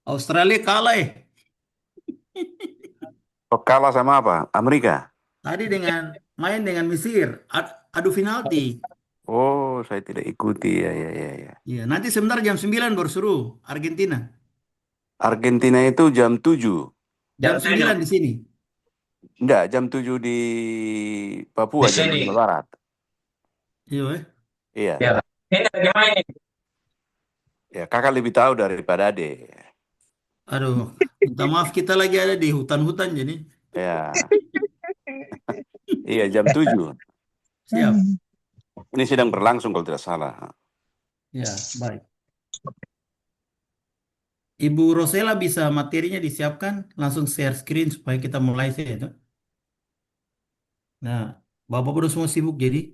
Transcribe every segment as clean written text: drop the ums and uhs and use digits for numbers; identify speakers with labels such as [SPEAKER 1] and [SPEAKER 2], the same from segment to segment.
[SPEAKER 1] Australia kalah
[SPEAKER 2] Oh, kalah sama apa? Amerika?
[SPEAKER 1] tadi dengan main dengan Mesir. Adu penalti.
[SPEAKER 2] Oh, saya tidak ikuti. Ya, ya, ya, ya.
[SPEAKER 1] Iya, nanti sebentar jam 9 baru seru Argentina.
[SPEAKER 2] Argentina itu jam 7.
[SPEAKER 1] Jam 9 di sini.
[SPEAKER 2] Enggak, jam 7 di
[SPEAKER 3] Di
[SPEAKER 2] Papua, jam
[SPEAKER 3] sini.
[SPEAKER 2] 5 Barat.
[SPEAKER 1] Iya,
[SPEAKER 2] Iya.
[SPEAKER 3] Ya. Ini lagi main ini.
[SPEAKER 2] Ya, kakak lebih tahu daripada ade.
[SPEAKER 1] aduh, minta maaf kita lagi ada di hutan-hutan jadi.
[SPEAKER 2] Ya, iya jam 7.
[SPEAKER 1] Siap.
[SPEAKER 2] Ini sedang berlangsung kalau tidak salah.
[SPEAKER 1] Ya, baik. Ibu Rosela bisa materinya disiapkan, langsung share screen supaya kita mulai sih itu. Nah, Bapak udah semua sibuk jadi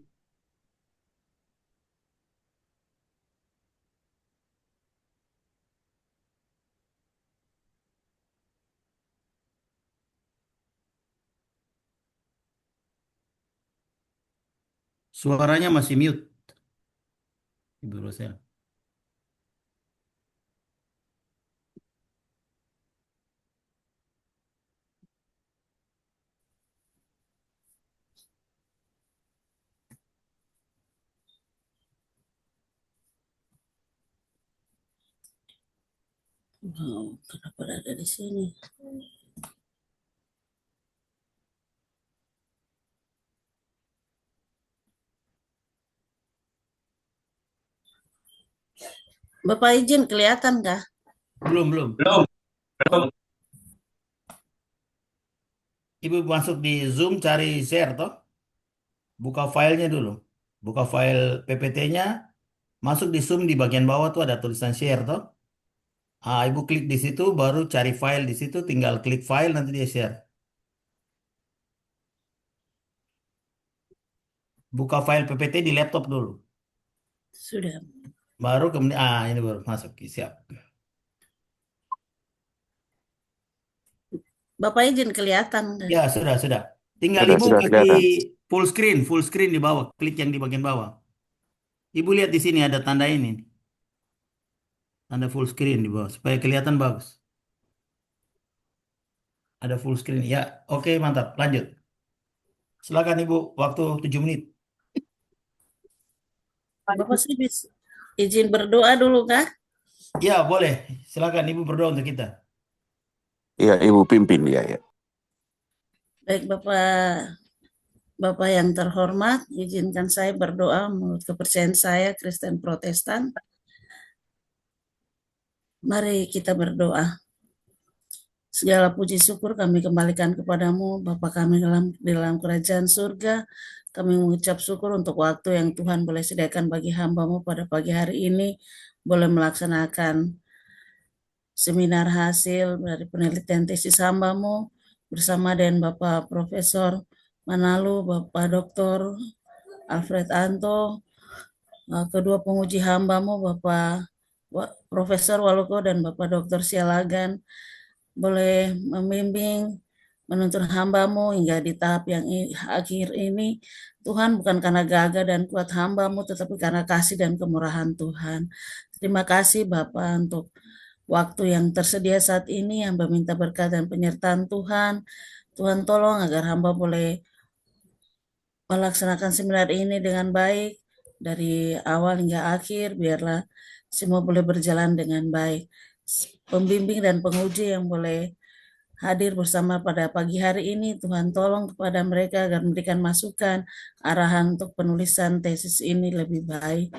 [SPEAKER 1] suaranya masih mute, Ibu Rosela.
[SPEAKER 4] Oh, kenapa ada di sini? Bapak izin kelihatan kah?
[SPEAKER 1] Belum, belum.
[SPEAKER 3] Belum. Belum.
[SPEAKER 1] Ibu masuk di Zoom cari share toh, buka filenya dulu. Buka file PPT-nya, masuk di Zoom di bagian bawah tuh ada tulisan share toh. Ah, Ibu klik di situ, baru cari file di situ, tinggal klik file nanti dia share. Buka file PPT di laptop dulu.
[SPEAKER 4] Sudah.
[SPEAKER 1] Baru kemudian ini baru masuk. Siap.
[SPEAKER 4] Bapak izin kelihatan kah?
[SPEAKER 1] Ya, sudah, sudah. Tinggal Ibu
[SPEAKER 2] Sudah
[SPEAKER 1] kasih
[SPEAKER 2] kelihatan.
[SPEAKER 1] full screen di bawah. Klik yang di bagian bawah. Ibu lihat di sini ada tanda ini. Tanda full screen di bawah supaya kelihatan bagus. Ada full screen. Ya, oke, mantap. Lanjut. Silakan Ibu, waktu 7 menit.
[SPEAKER 4] Bapak sih izin berdoa dulu kah?
[SPEAKER 1] Ya, boleh. Silakan Ibu berdoa untuk kita.
[SPEAKER 2] Iya, Ibu pimpin ya, ya.
[SPEAKER 4] Baik Bapak, Bapak yang terhormat, izinkan saya berdoa menurut kepercayaan saya Kristen Protestan. Mari kita berdoa. Segala puji syukur kami kembalikan kepadamu, Bapa kami di dalam kerajaan surga. Kami mengucap syukur untuk waktu yang Tuhan boleh sediakan bagi hambamu pada pagi hari ini, boleh melaksanakan seminar hasil dari penelitian tesis hambamu, bersama dengan Bapak Profesor Manalu, Bapak Dr. Alfred Anto, kedua penguji hambamu, Bapak Profesor Waluko dan Bapak Dr. Sialagan, boleh membimbing, menuntun hambamu hingga di tahap yang akhir ini. Tuhan, bukan karena gagah dan kuat hambamu, tetapi karena kasih dan kemurahan Tuhan. Terima kasih Bapak untuk waktu yang tersedia saat ini. Hamba minta berkat dan penyertaan Tuhan. Tuhan tolong agar hamba boleh melaksanakan seminar ini dengan baik dari awal hingga akhir. Biarlah semua boleh berjalan dengan baik. Pembimbing dan penguji yang boleh hadir bersama pada pagi hari ini, Tuhan tolong kepada mereka agar memberikan masukan, arahan untuk penulisan tesis ini lebih baik.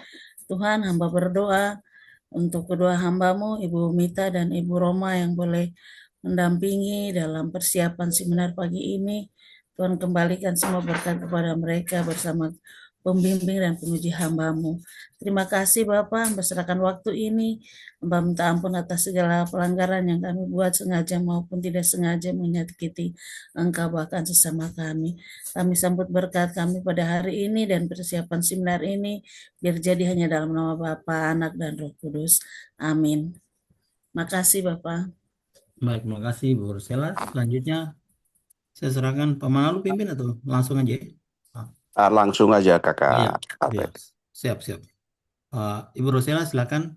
[SPEAKER 4] Tuhan, hamba berdoa untuk kedua hambamu, Ibu Mita dan Ibu Roma yang boleh mendampingi dalam persiapan seminar pagi ini. Tuhan kembalikan semua berkat kepada mereka bersama pembimbing dan penguji hambamu. Terima kasih Bapak, berserahkan waktu ini. Hamba minta ampun atas segala pelanggaran yang kami buat sengaja maupun tidak sengaja menyakiti Engkau bahkan sesama kami. Kami sambut berkat kami pada hari ini dan persiapan seminar ini biar jadi hanya dalam nama Bapa, Anak, dan Roh Kudus. Amin. Makasih Bapak.
[SPEAKER 1] Baik, terima kasih Bu Rosela. Selanjutnya saya serahkan Pak Manalu pimpin atau langsung aja ya? Ah,
[SPEAKER 2] Langsung aja
[SPEAKER 1] oh, iya,
[SPEAKER 2] kakak
[SPEAKER 1] iya.
[SPEAKER 2] Alfred.
[SPEAKER 1] Siap, siap. Ibu Rosela silakan.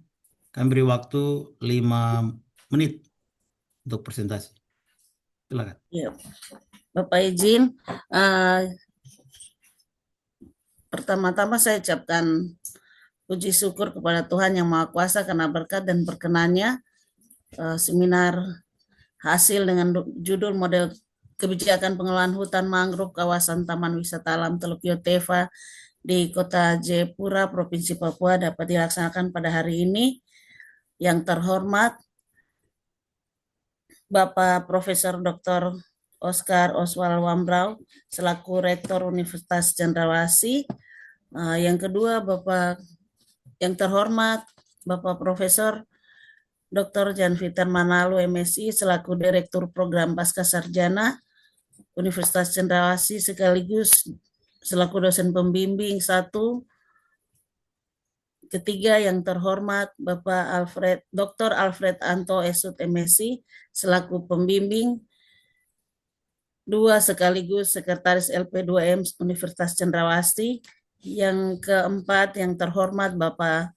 [SPEAKER 1] Kami beri waktu 5 menit untuk presentasi. Silakan.
[SPEAKER 4] Ya, Bapak izin, pertama-tama saya ucapkan puji syukur kepada Tuhan Yang Maha Kuasa karena berkat dan perkenannya seminar hasil dengan judul model kebijakan pengelolaan hutan mangrove kawasan Taman Wisata Alam Teluk Yotefa di Kota Jayapura, Provinsi Papua dapat dilaksanakan pada hari ini. Yang terhormat Bapak Profesor Dr. Oscar Oswald Wambrau selaku Rektor Universitas Cendrawasih. Yang kedua, yang terhormat Bapak Profesor Dr. Jan Vitar Manalu MSI selaku Direktur Program Pasca Sarjana Universitas Cendrawasih sekaligus selaku dosen pembimbing 1. Ketiga, yang terhormat Bapak Dr. Alfred Anto Esut MSI selaku pembimbing 2 sekaligus Sekretaris LP2M Universitas Cendrawasih. Yang keempat, yang terhormat Bapak,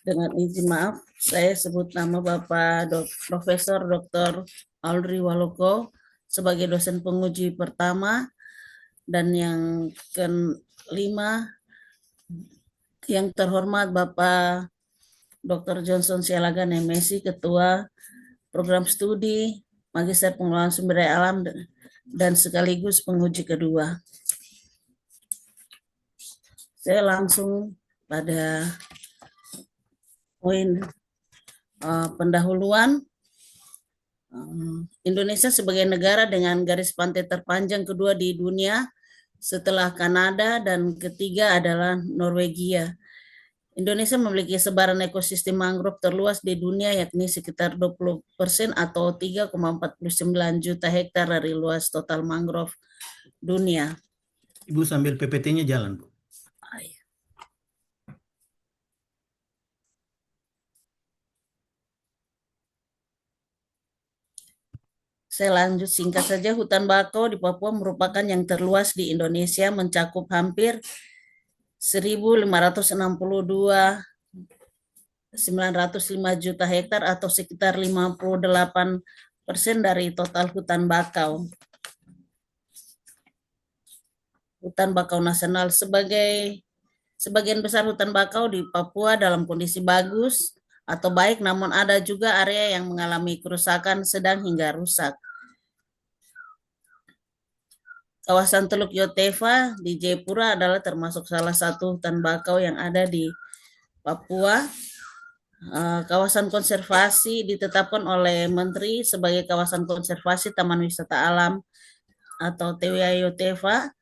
[SPEAKER 4] dengan izin maaf, saya sebut nama Bapak Profesor Dr. Audrey Waloko sebagai dosen penguji pertama. Dan yang kelima, yang terhormat Bapak Dr. Johnson Sialagan MSI, Ketua Program Studi Magister Pengelolaan Sumber Daya Alam dan sekaligus penguji kedua. Saya langsung pada poin pendahuluan. Indonesia sebagai negara dengan garis pantai terpanjang kedua di dunia setelah Kanada dan ketiga adalah Norwegia. Indonesia memiliki sebaran ekosistem mangrove terluas di dunia yakni sekitar 20% atau 3,49 juta hektar dari luas total mangrove dunia.
[SPEAKER 1] Ibu sambil PPT-nya jalan, Bu.
[SPEAKER 4] Saya lanjut singkat saja. Hutan bakau di Papua merupakan yang terluas di Indonesia, mencakup hampir 1.562.905 juta hektar atau sekitar 58% dari total hutan bakau. Hutan bakau nasional sebagian besar hutan bakau di Papua dalam kondisi bagus atau baik, namun ada juga area yang mengalami kerusakan sedang hingga rusak. Kawasan Teluk Yotefa di Jayapura adalah termasuk salah satu hutan bakau yang ada di Papua. Kawasan konservasi ditetapkan oleh Menteri sebagai kawasan konservasi Taman Wisata Alam atau TWA Yotefa,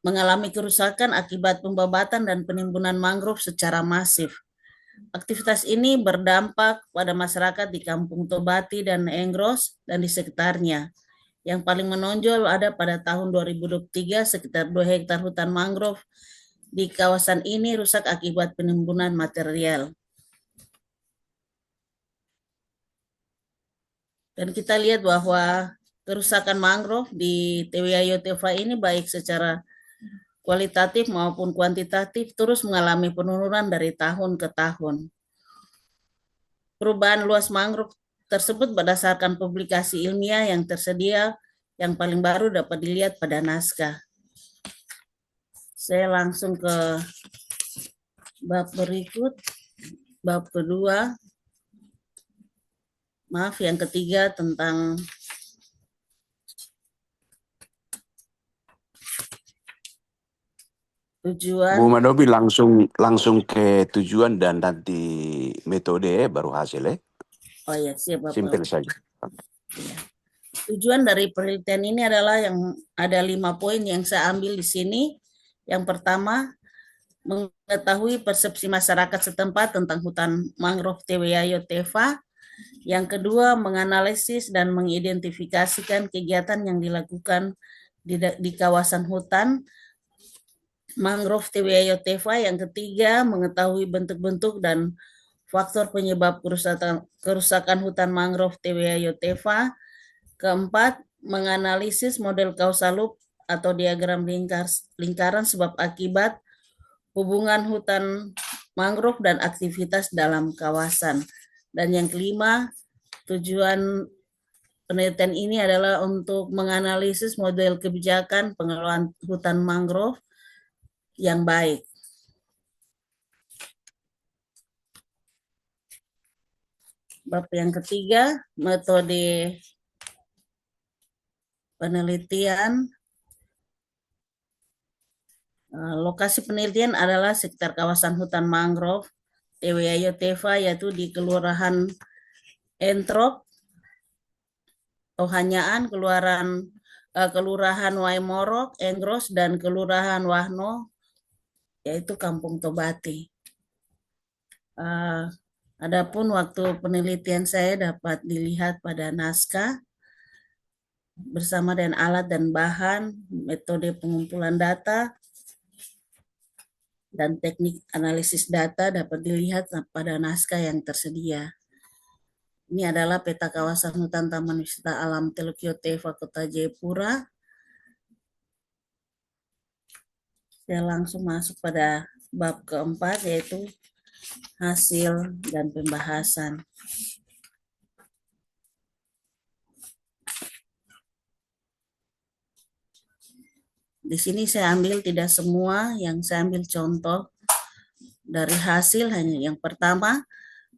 [SPEAKER 4] mengalami kerusakan akibat pembabatan dan penimbunan mangrove secara masif. Aktivitas ini berdampak pada masyarakat di Kampung Tobati dan Engros dan di sekitarnya. Yang paling menonjol ada pada tahun 2023 sekitar 2 hektar hutan mangrove di kawasan ini rusak akibat penimbunan material. Dan kita lihat bahwa kerusakan mangrove di TWA Yotefa ini baik secara kualitatif maupun kuantitatif terus mengalami penurunan dari tahun ke tahun. Perubahan luas mangrove tersebut berdasarkan publikasi ilmiah yang tersedia, yang paling baru dapat dilihat pada naskah. Saya langsung ke bab berikut, bab kedua. Maaf, yang ketiga tentang tujuan.
[SPEAKER 2] Bu Manobi langsung ke tujuan dan nanti metode baru hasil ya.
[SPEAKER 4] Oh ya, siap Bapak.
[SPEAKER 2] Simpel saja.
[SPEAKER 4] Ya. Tujuan dari penelitian ini adalah yang ada 5 poin yang saya ambil di sini. Yang pertama, mengetahui persepsi masyarakat setempat tentang hutan mangrove TWA Yotefa. Yang kedua, menganalisis dan mengidentifikasikan kegiatan yang dilakukan di kawasan hutan mangrove TWA Yotefa. Yang ketiga, mengetahui bentuk-bentuk dan faktor penyebab kerusakan hutan mangrove TWA Yotefa. Keempat, menganalisis model kausal loop atau diagram lingkaran sebab akibat hubungan hutan mangrove dan aktivitas dalam kawasan. Dan yang kelima, tujuan penelitian ini adalah untuk menganalisis model kebijakan pengelolaan hutan mangrove yang baik. Bab yang ketiga, metode penelitian. Lokasi penelitian adalah sekitar kawasan hutan mangrove TWA Teva, yaitu di Kelurahan Entrop, Tohanyaan, Kelurahan Waimorok, Enggros, dan Kelurahan Wahno, yaitu Kampung Tobati. Adapun waktu penelitian saya dapat dilihat pada naskah bersama dengan alat dan bahan, metode pengumpulan data, dan teknik analisis data dapat dilihat pada naskah yang tersedia. Ini adalah peta kawasan hutan Taman Wisata Alam Teluk Teva Kota Jayapura. Saya langsung masuk pada bab keempat, yaitu hasil dan pembahasan. Di sini saya ambil tidak semua, yang saya ambil contoh dari hasil hanya yang pertama,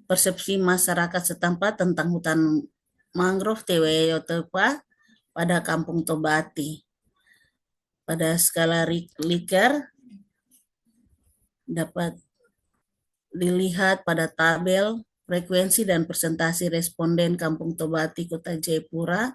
[SPEAKER 4] persepsi masyarakat setempat tentang hutan mangrove TWA Teva pada Kampung Tobati. Pada skala Likert dapat dilihat pada tabel frekuensi dan persentase responden Kampung Tobati Kota Jayapura.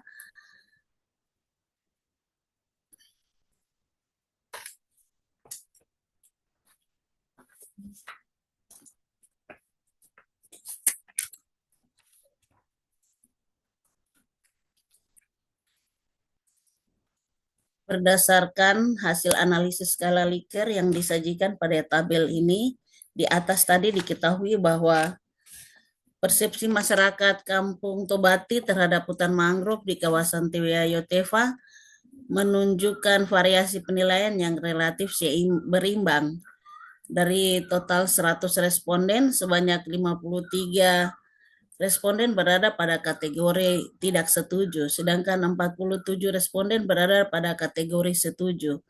[SPEAKER 4] Berdasarkan hasil analisis skala Likert yang disajikan pada tabel ini, di atas tadi diketahui bahwa persepsi masyarakat Kampung Tobati terhadap hutan mangrove di kawasan TWA Teva menunjukkan variasi penilaian yang relatif berimbang. Dari total 100 responden, sebanyak 53 responden berada pada kategori tidak setuju, sedangkan 47 responden berada pada kategori setuju.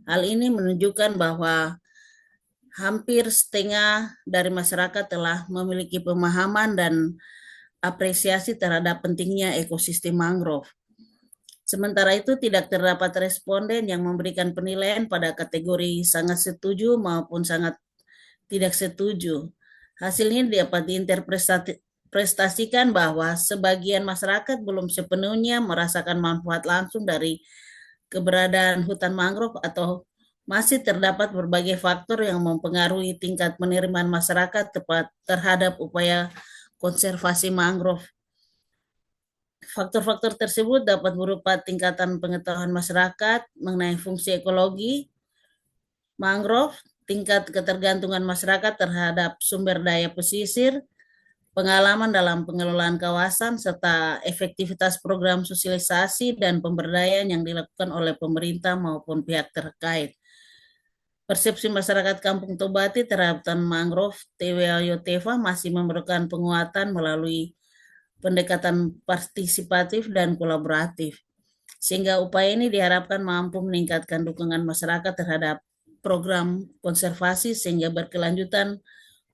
[SPEAKER 4] Hal ini menunjukkan bahwa hampir setengah dari masyarakat telah memiliki pemahaman dan apresiasi terhadap pentingnya ekosistem mangrove. Sementara itu, tidak terdapat responden yang memberikan penilaian pada kategori sangat setuju maupun sangat tidak setuju. Hasilnya dapat diinterpretasikan bahwa sebagian masyarakat belum sepenuhnya merasakan manfaat langsung dari keberadaan hutan mangrove atau masih terdapat berbagai faktor yang mempengaruhi tingkat penerimaan masyarakat terhadap upaya konservasi mangrove. Faktor-faktor tersebut dapat berupa tingkatan pengetahuan masyarakat mengenai fungsi ekologi mangrove, tingkat ketergantungan masyarakat terhadap sumber daya pesisir, pengalaman dalam pengelolaan kawasan, serta efektivitas program sosialisasi dan pemberdayaan yang dilakukan oleh pemerintah maupun pihak terkait. Persepsi masyarakat Kampung Tobati terhadap hutan mangrove TWA Teva masih memerlukan penguatan melalui pendekatan partisipatif dan kolaboratif, sehingga upaya ini diharapkan mampu meningkatkan dukungan masyarakat terhadap program konservasi sehingga berkelanjutan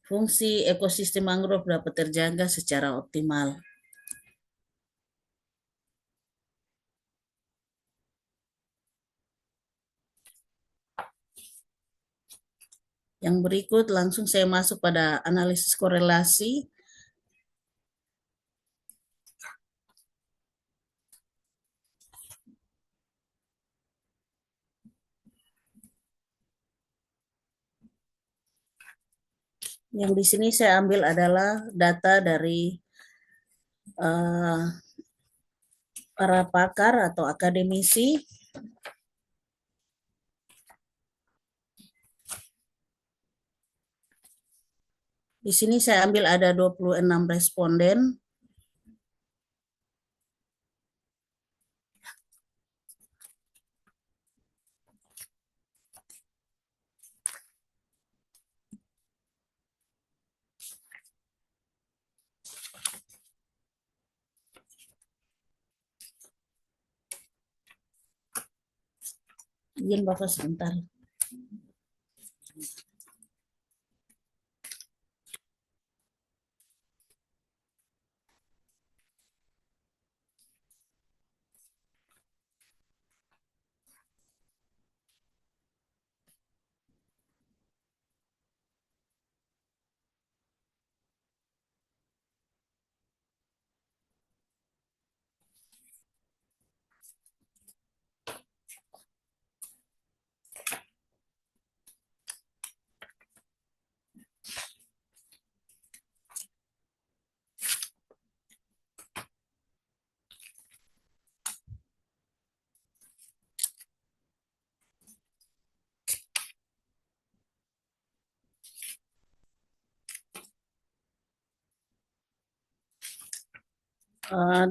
[SPEAKER 4] fungsi ekosistem mangrove dapat terjaga secara optimal. Yang berikut langsung saya masuk pada analisis korelasi. Yang di sini saya ambil adalah data dari para pakar atau akademisi Di sini saya ambil ada 26 responden. Izin Bapak sebentar.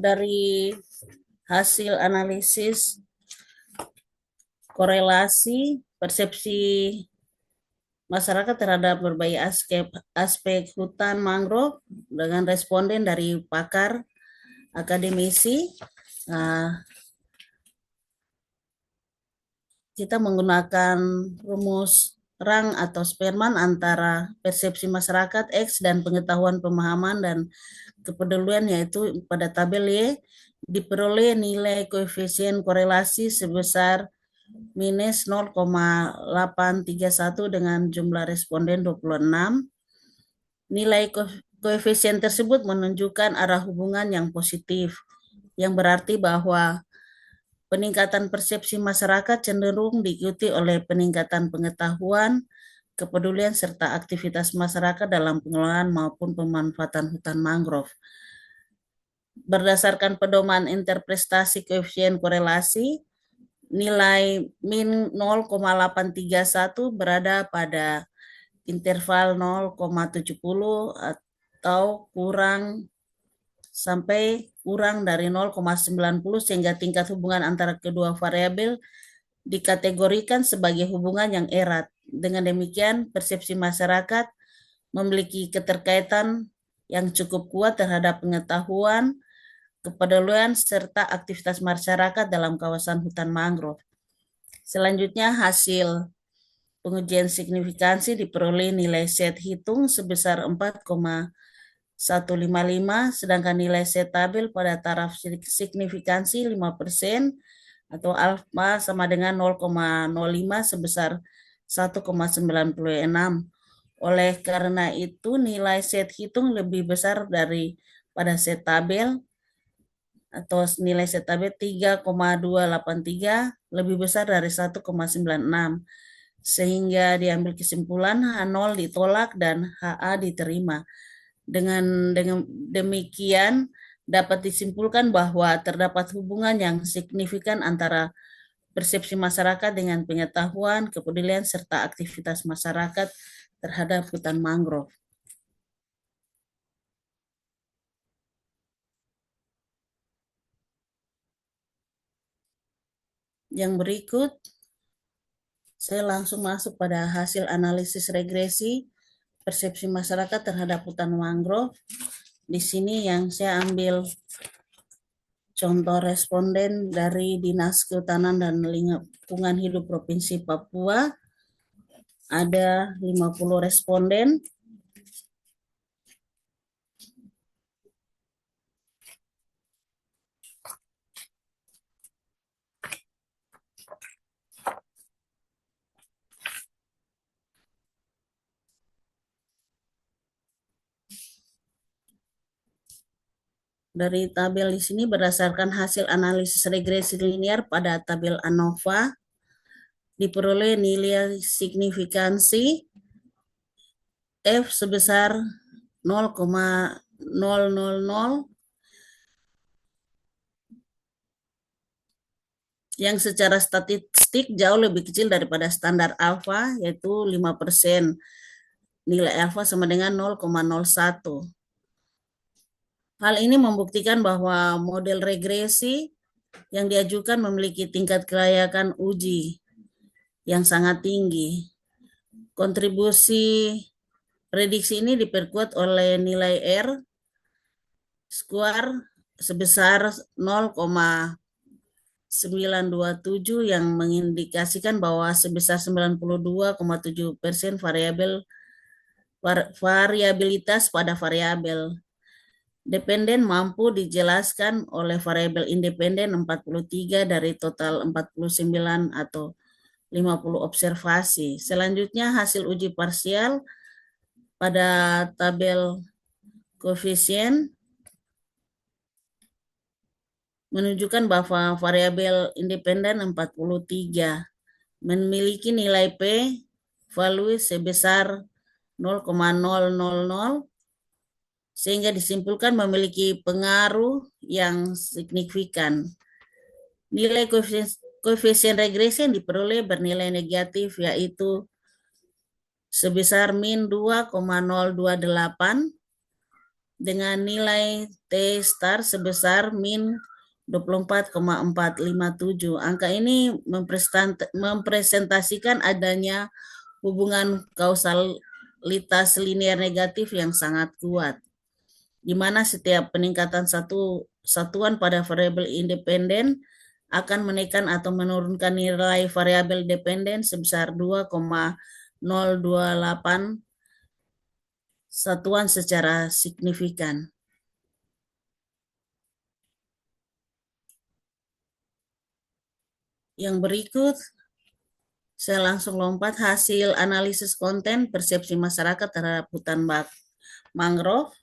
[SPEAKER 4] Dari hasil analisis korelasi persepsi masyarakat terhadap berbagai aspek hutan mangrove dengan responden dari pakar, akademisi, kita menggunakan rumus Rang atau Spearman antara persepsi masyarakat X dan pengetahuan, pemahaman, dan kepedulian, yaitu pada tabel Y diperoleh nilai koefisien korelasi sebesar minus 0,831 dengan jumlah responden 26. Nilai koefisien tersebut menunjukkan arah hubungan yang positif, yang berarti bahwa peningkatan persepsi masyarakat cenderung diikuti oleh peningkatan pengetahuan, kepedulian, serta aktivitas masyarakat dalam pengelolaan maupun pemanfaatan hutan mangrove. Berdasarkan pedoman interpretasi koefisien korelasi, nilai min 0,831 berada pada interval 0,70 atau kurang sampai kurang dari 0,90, sehingga tingkat hubungan antara kedua variabel dikategorikan sebagai hubungan yang erat. Dengan demikian, persepsi masyarakat memiliki keterkaitan yang cukup kuat terhadap pengetahuan, kepedulian, serta aktivitas masyarakat dalam kawasan hutan mangrove. Selanjutnya, hasil pengujian signifikansi diperoleh nilai set hitung sebesar 4,155, sedangkan nilai set tabel pada taraf signifikansi 5% atau alfa sama dengan 0,05 sebesar 1,96. Oleh karena itu, nilai set hitung lebih besar daripada set tabel, atau nilai set tabel 3,283 lebih besar dari 1,96, sehingga diambil kesimpulan H0 ditolak dan HA diterima. Dengan demikian dapat disimpulkan bahwa terdapat hubungan yang signifikan antara persepsi masyarakat dengan pengetahuan, kepedulian, serta aktivitas masyarakat terhadap hutan mangrove. Yang berikut, saya langsung masuk pada hasil analisis regresi persepsi masyarakat terhadap hutan mangrove. Di sini yang saya ambil contoh responden dari Dinas Kehutanan dan Lingkungan Hidup Provinsi Papua. Ada 50 responden. Dari tabel di sini berdasarkan hasil analisis regresi linear pada tabel ANOVA, diperoleh nilai signifikansi F sebesar 0,000 yang secara statistik jauh lebih kecil daripada standar alfa, yaitu 5%. Nilai alfa sama dengan 0,01. Hal ini membuktikan bahwa model regresi yang diajukan memiliki tingkat kelayakan uji yang sangat tinggi. Kontribusi prediksi ini diperkuat oleh nilai R square sebesar 0,0 927 yang mengindikasikan bahwa sebesar 92,7% variabilitas pada variabel dependen mampu dijelaskan oleh variabel independen 43 dari total 49 atau 50 observasi. Selanjutnya hasil uji parsial pada tabel koefisien menunjukkan bahwa variabel independen 43 memiliki nilai P value sebesar 0,000 sehingga disimpulkan memiliki pengaruh yang signifikan. Nilai koefisien regresi yang diperoleh bernilai negatif yaitu sebesar min 2,028 dengan nilai T star sebesar min 24,457. Angka ini mempresentasikan adanya hubungan kausalitas linear negatif yang sangat kuat, di mana setiap peningkatan satu satuan pada variabel independen akan menaikkan atau menurunkan nilai variabel dependen sebesar 2,028 satuan secara signifikan. Yang berikut, saya langsung lompat hasil analisis konten persepsi masyarakat terhadap hutan mangrove.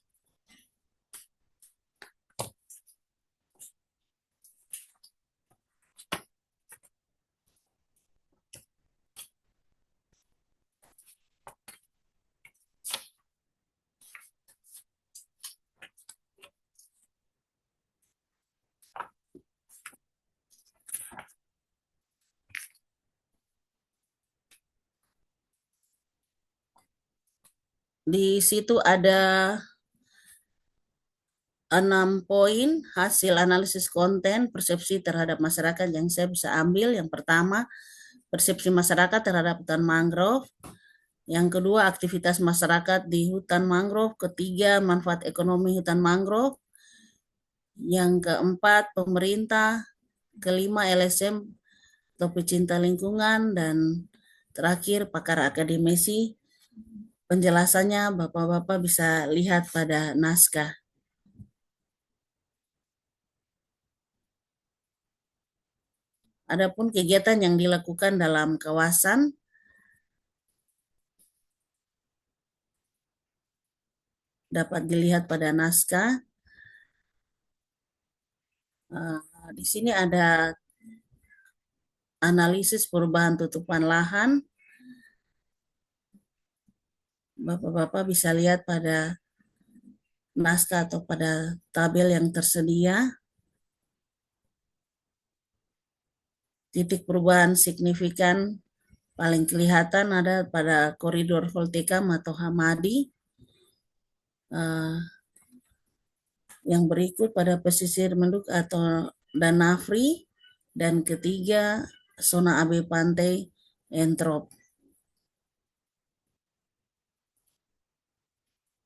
[SPEAKER 4] Di situ ada 6 poin hasil analisis konten persepsi terhadap masyarakat yang saya bisa ambil. Yang pertama, persepsi masyarakat terhadap hutan mangrove. Yang kedua, aktivitas masyarakat di hutan mangrove. Ketiga, manfaat ekonomi hutan mangrove. Yang keempat, pemerintah. Kelima, LSM atau pecinta lingkungan. Dan terakhir, pakar akademisi. Penjelasannya Bapak-Bapak bisa lihat pada naskah. Adapun kegiatan yang dilakukan dalam kawasan dapat dilihat pada naskah. Di sini ada analisis perubahan tutupan lahan. Bapak-bapak bisa lihat pada naskah atau pada tabel yang tersedia. Titik perubahan signifikan paling kelihatan ada pada koridor Voltekam atau Hamadi. Yang berikut pada pesisir Menduk atau Danafri, dan ketiga zona AB pantai Entrop.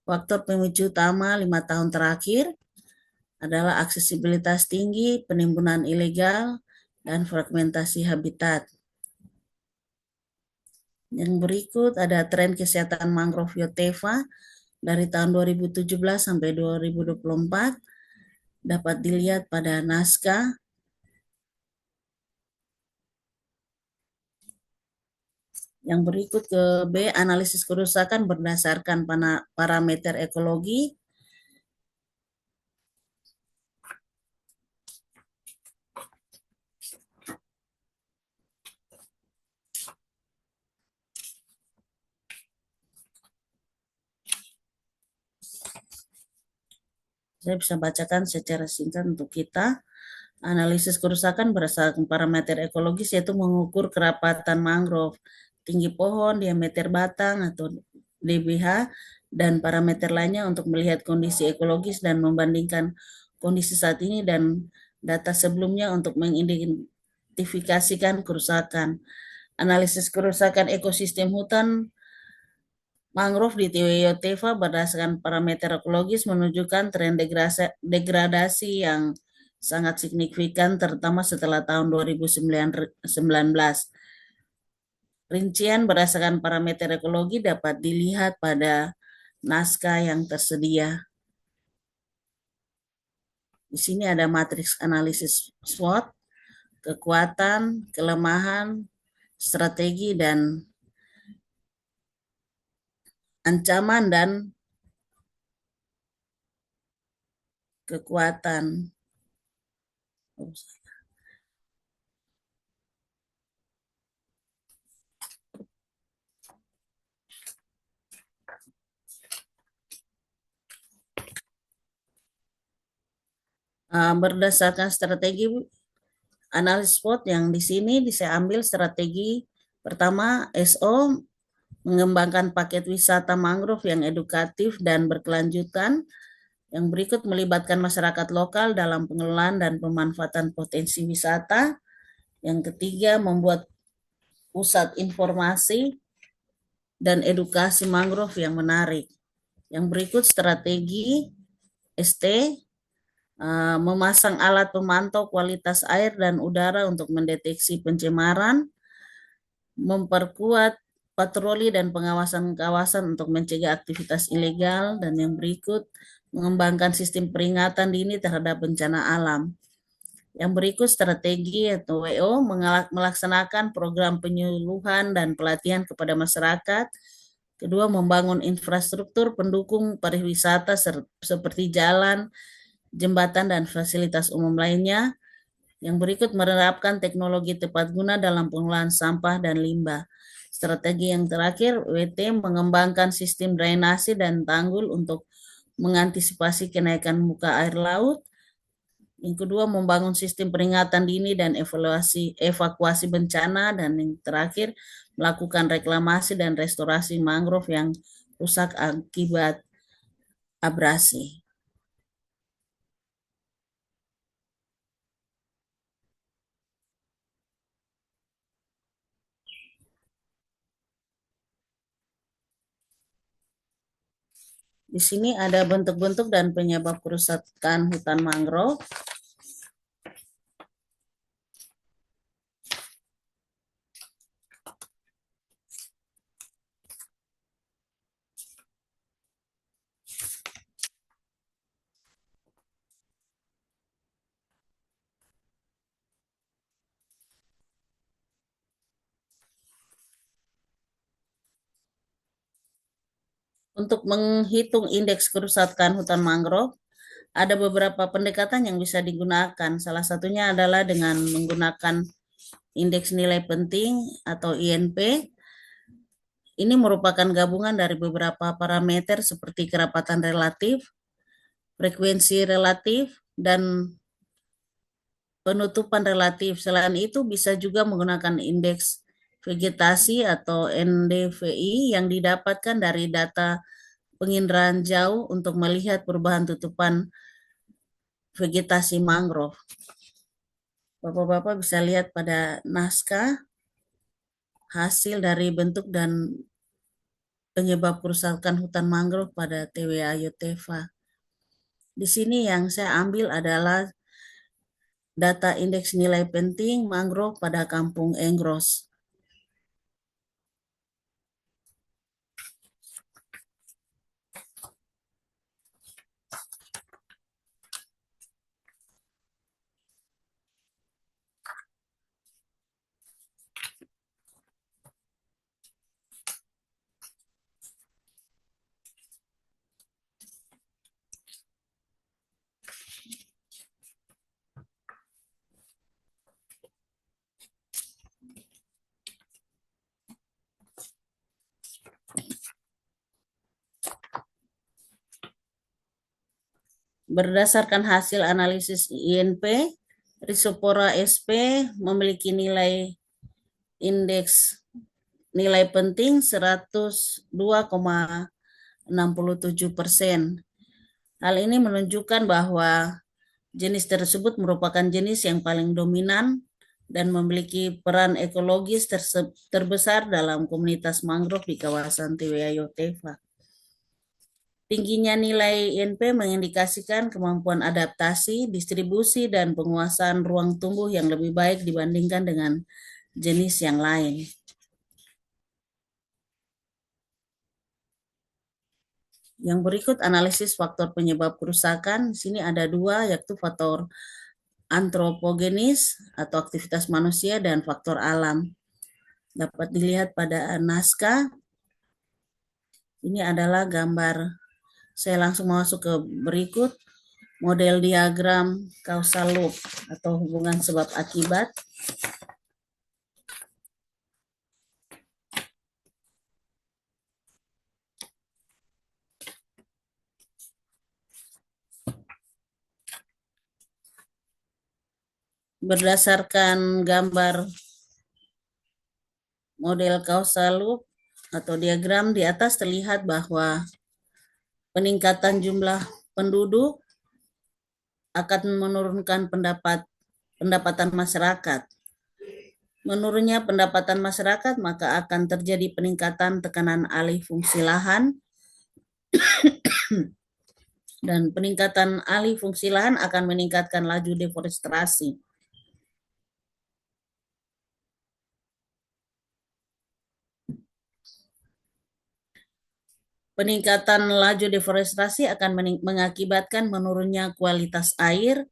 [SPEAKER 4] Faktor pemicu utama 5 tahun terakhir adalah aksesibilitas tinggi, penimbunan ilegal, dan fragmentasi habitat. Yang berikut ada tren kesehatan mangrove Yotefa dari tahun 2017 sampai 2024 dapat dilihat pada naskah. Yang berikut ke B, analisis kerusakan berdasarkan parameter ekologi. Saya bisa bacakan secara singkat untuk kita. Analisis kerusakan berdasarkan parameter ekologis yaitu mengukur kerapatan mangrove, tinggi pohon, diameter batang atau DBH, dan parameter lainnya untuk melihat kondisi ekologis dan membandingkan kondisi saat ini dan data sebelumnya untuk mengidentifikasikan kerusakan. Analisis kerusakan ekosistem hutan mangrove di Yotefa berdasarkan parameter ekologis menunjukkan tren degradasi yang sangat signifikan terutama setelah tahun 2019. Rincian berdasarkan parameter ekologi dapat dilihat pada naskah yang tersedia. Di sini ada matriks analisis SWOT, kekuatan, kelemahan, strategi, dan ancaman dan kekuatan. Berdasarkan strategi analisis SWOT yang di sini saya ambil strategi pertama SO, mengembangkan paket wisata mangrove yang edukatif dan berkelanjutan. Yang berikut melibatkan masyarakat lokal dalam pengelolaan dan pemanfaatan potensi wisata. Yang ketiga, membuat pusat informasi dan edukasi mangrove yang menarik. Yang berikut strategi ST, memasang alat pemantau kualitas air dan udara untuk mendeteksi pencemaran, memperkuat patroli dan pengawasan kawasan untuk mencegah aktivitas ilegal, dan yang berikut mengembangkan sistem peringatan dini terhadap bencana alam. Yang berikut strategi atau WO melaksanakan program penyuluhan dan pelatihan kepada masyarakat. Kedua, membangun infrastruktur pendukung pariwisata seperti jalan, jembatan, dan fasilitas umum lainnya. Yang berikut menerapkan teknologi tepat guna dalam pengelolaan sampah dan limbah. Strategi yang terakhir, WT mengembangkan sistem drainase dan tanggul untuk mengantisipasi kenaikan muka air laut. Yang kedua, membangun sistem peringatan dini dan evakuasi bencana. Dan yang terakhir, melakukan reklamasi dan restorasi mangrove yang rusak akibat abrasi. Di sini ada bentuk-bentuk dan penyebab kerusakan hutan mangrove. Untuk menghitung indeks kerusakan hutan mangrove, ada beberapa pendekatan yang bisa digunakan. Salah satunya adalah dengan menggunakan indeks nilai penting atau INP. Ini merupakan gabungan dari beberapa parameter seperti kerapatan relatif, frekuensi relatif, dan penutupan relatif. Selain itu, bisa juga menggunakan indeks vegetasi atau NDVI yang didapatkan dari data penginderaan jauh untuk melihat perubahan tutupan vegetasi mangrove. Bapak-bapak bisa lihat pada naskah hasil dari bentuk dan penyebab kerusakan hutan mangrove pada TWA Yotefa. Di sini yang saya ambil adalah data indeks nilai penting mangrove pada Kampung Enggros. Berdasarkan hasil analisis INP, Rhizopora sp memiliki nilai indeks nilai penting 102,67%. Hal ini menunjukkan bahwa jenis tersebut merupakan jenis yang paling dominan dan memiliki peran ekologis terbesar dalam komunitas mangrove di kawasan TWA Yotefa. Tingginya nilai INP mengindikasikan kemampuan adaptasi, distribusi, dan penguasaan ruang tumbuh yang lebih baik dibandingkan dengan jenis yang lain. Yang berikut analisis faktor penyebab kerusakan. Di sini ada dua, yaitu faktor antropogenis atau aktivitas manusia dan faktor alam. Dapat dilihat pada naskah. Ini adalah gambar. Saya langsung masuk ke berikut. Model diagram causal loop atau hubungan sebab akibat. Berdasarkan gambar model causal loop atau diagram di atas terlihat bahwa peningkatan jumlah penduduk akan menurunkan pendapatan masyarakat. Menurunnya pendapatan masyarakat, maka akan terjadi peningkatan tekanan alih fungsi lahan dan peningkatan alih fungsi lahan akan meningkatkan laju deforestasi. Peningkatan laju deforestasi akan mengakibatkan menurunnya kualitas air,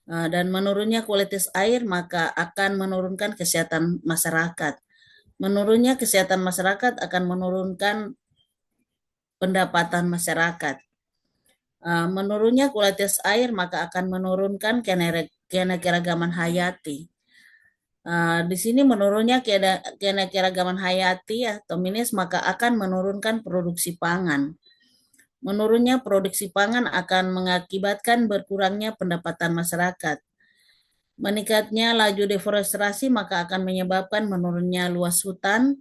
[SPEAKER 4] dan menurunnya kualitas air maka akan menurunkan kesehatan masyarakat. Menurunnya kesehatan masyarakat akan menurunkan pendapatan masyarakat. Menurunnya kualitas air maka akan menurunkan keanekaragaman hayati. Di sini menurunnya keanekaragaman hayati atau minus maka akan menurunkan produksi pangan. Menurunnya produksi pangan akan mengakibatkan berkurangnya pendapatan masyarakat. Meningkatnya laju deforestasi maka akan menyebabkan menurunnya luas hutan,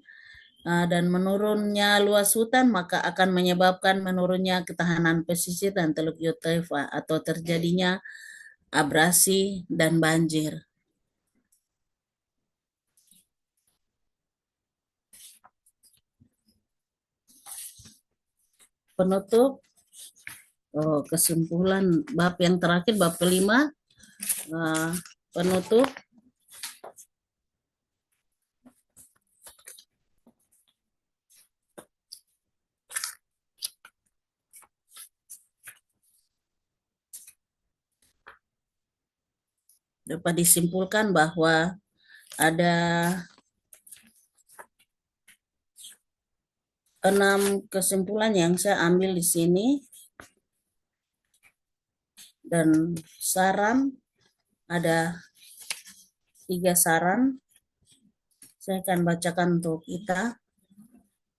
[SPEAKER 4] dan menurunnya luas hutan maka akan menyebabkan menurunnya ketahanan pesisir dan teluk Yotefa atau terjadinya abrasi dan banjir. Penutup, kesimpulan bab yang terakhir, bab kelima, penutup. Dapat disimpulkan bahwa ada 6 kesimpulan yang saya ambil di sini, dan saran ada 3 saran. Saya akan bacakan untuk kita.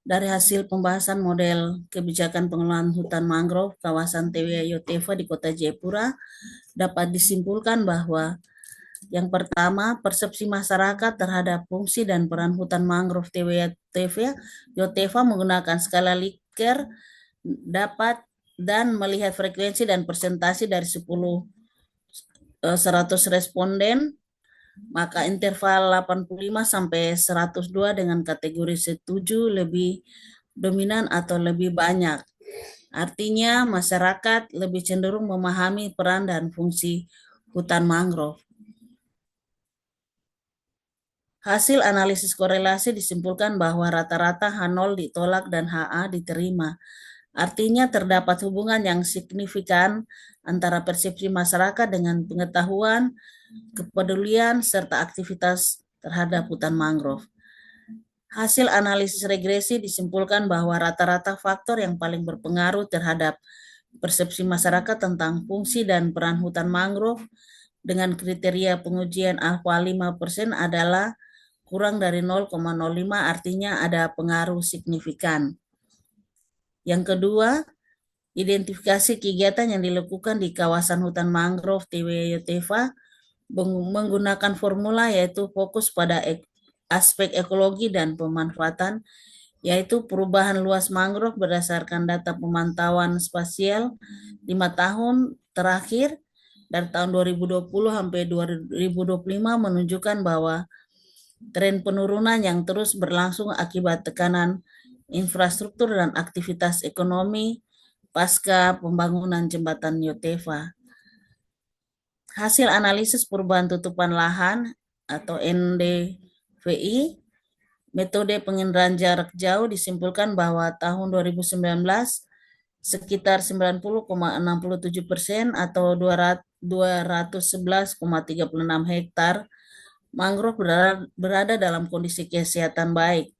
[SPEAKER 4] Dari hasil pembahasan model kebijakan pengelolaan hutan mangrove kawasan TW Yotefa di Kota Jayapura, dapat disimpulkan bahwa yang pertama, persepsi masyarakat terhadap fungsi dan peran hutan mangrove TW Yotefa menggunakan skala Likert dapat dan melihat frekuensi dan persentase dari 100 responden, maka interval 85 sampai 102 dengan kategori setuju, lebih dominan atau lebih banyak. Artinya masyarakat lebih cenderung memahami peran dan fungsi hutan mangrove. Hasil analisis korelasi disimpulkan bahwa rata-rata H0 ditolak dan HA diterima. Artinya terdapat hubungan yang signifikan antara persepsi masyarakat dengan pengetahuan, kepedulian, serta aktivitas terhadap hutan mangrove. Hasil analisis regresi disimpulkan bahwa rata-rata faktor yang paling berpengaruh terhadap persepsi masyarakat tentang fungsi dan peran hutan mangrove dengan kriteria pengujian alfa 5% adalah kurang dari 0,05, artinya ada pengaruh signifikan. Yang kedua, identifikasi kegiatan yang dilakukan di kawasan hutan mangrove TW Yotefa menggunakan formula yaitu fokus pada aspek ekologi dan pemanfaatan, yaitu perubahan luas mangrove berdasarkan data pemantauan spasial 5 tahun terakhir dari tahun 2020 sampai 2025 menunjukkan bahwa tren penurunan yang terus berlangsung akibat tekanan infrastruktur dan aktivitas ekonomi pasca pembangunan jembatan Yotefa. Hasil analisis perubahan tutupan lahan atau NDVI, metode penginderaan jarak jauh disimpulkan bahwa tahun 2019 sekitar 90,67% atau 211,36 hektar mangrove berada dalam kondisi kesehatan baik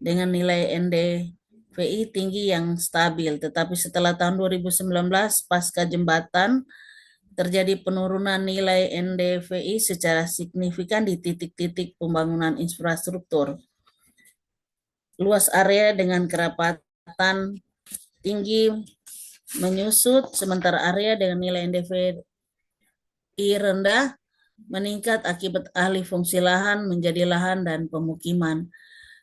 [SPEAKER 4] dengan nilai NDVI tinggi yang stabil. Tetapi setelah tahun 2019 pasca jembatan terjadi penurunan nilai NDVI secara signifikan di titik-titik pembangunan infrastruktur. Luas area dengan kerapatan tinggi menyusut, sementara area dengan nilai NDVI rendah meningkat akibat alih fungsi lahan menjadi lahan dan pemukiman.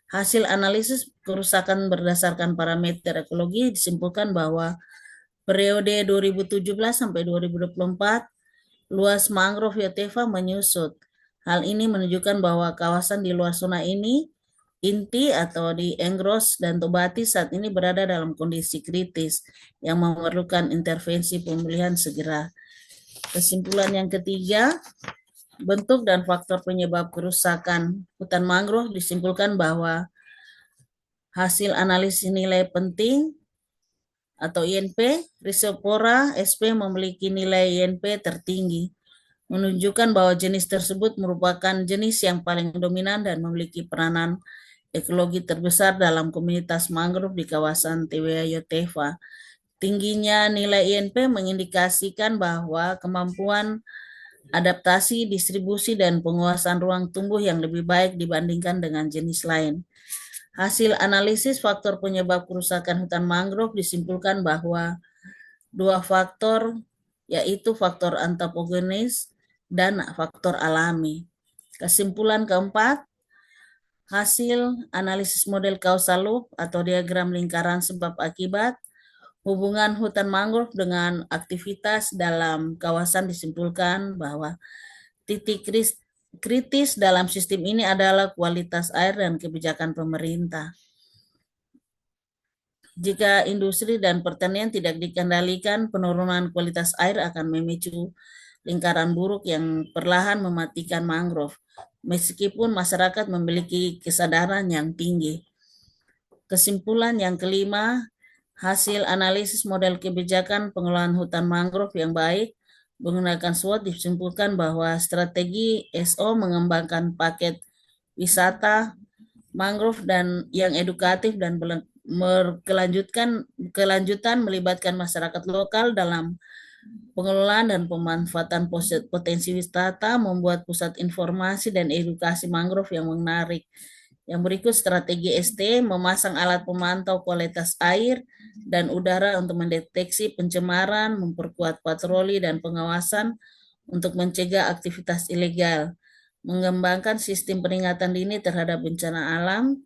[SPEAKER 4] Hasil analisis kerusakan berdasarkan parameter ekologi disimpulkan bahwa periode 2017 sampai 2024 luas mangrove Yotefa menyusut. Hal ini menunjukkan bahwa kawasan di luar zona ini, inti atau di Engros dan Tobati saat ini berada dalam kondisi kritis yang memerlukan intervensi pemulihan segera. Kesimpulan yang ketiga, bentuk dan faktor penyebab kerusakan hutan mangrove disimpulkan bahwa hasil analisis nilai penting atau INP, Rhizopora sp memiliki nilai INP tertinggi, menunjukkan bahwa jenis tersebut merupakan jenis yang paling dominan dan memiliki peranan ekologi terbesar dalam komunitas mangrove di kawasan TWA Yotefa. Tingginya nilai INP mengindikasikan bahwa kemampuan adaptasi, distribusi, dan penguasaan ruang tumbuh yang lebih baik dibandingkan dengan jenis lain. Hasil analisis faktor penyebab kerusakan hutan mangrove disimpulkan bahwa dua faktor, yaitu faktor antropogenis dan faktor alami. Kesimpulan keempat, hasil analisis model causal loop atau diagram lingkaran sebab akibat hubungan hutan mangrove dengan aktivitas dalam kawasan disimpulkan bahwa titik kritis dalam sistem ini adalah kualitas air dan kebijakan pemerintah. Jika industri dan pertanian tidak dikendalikan, penurunan kualitas air akan memicu lingkaran buruk yang perlahan mematikan mangrove, meskipun masyarakat memiliki kesadaran yang tinggi. Kesimpulan yang kelima, hasil analisis model kebijakan pengelolaan hutan mangrove yang baik menggunakan SWOT disimpulkan bahwa strategi SO mengembangkan paket wisata mangrove dan yang edukatif dan berkelanjutan melibatkan masyarakat lokal dalam pengelolaan dan pemanfaatan potensi wisata, membuat pusat informasi dan edukasi mangrove yang menarik. Yang berikut strategi ST, memasang alat pemantau kualitas air dan udara untuk mendeteksi pencemaran, memperkuat patroli dan pengawasan untuk mencegah aktivitas ilegal, mengembangkan sistem peringatan dini terhadap bencana alam.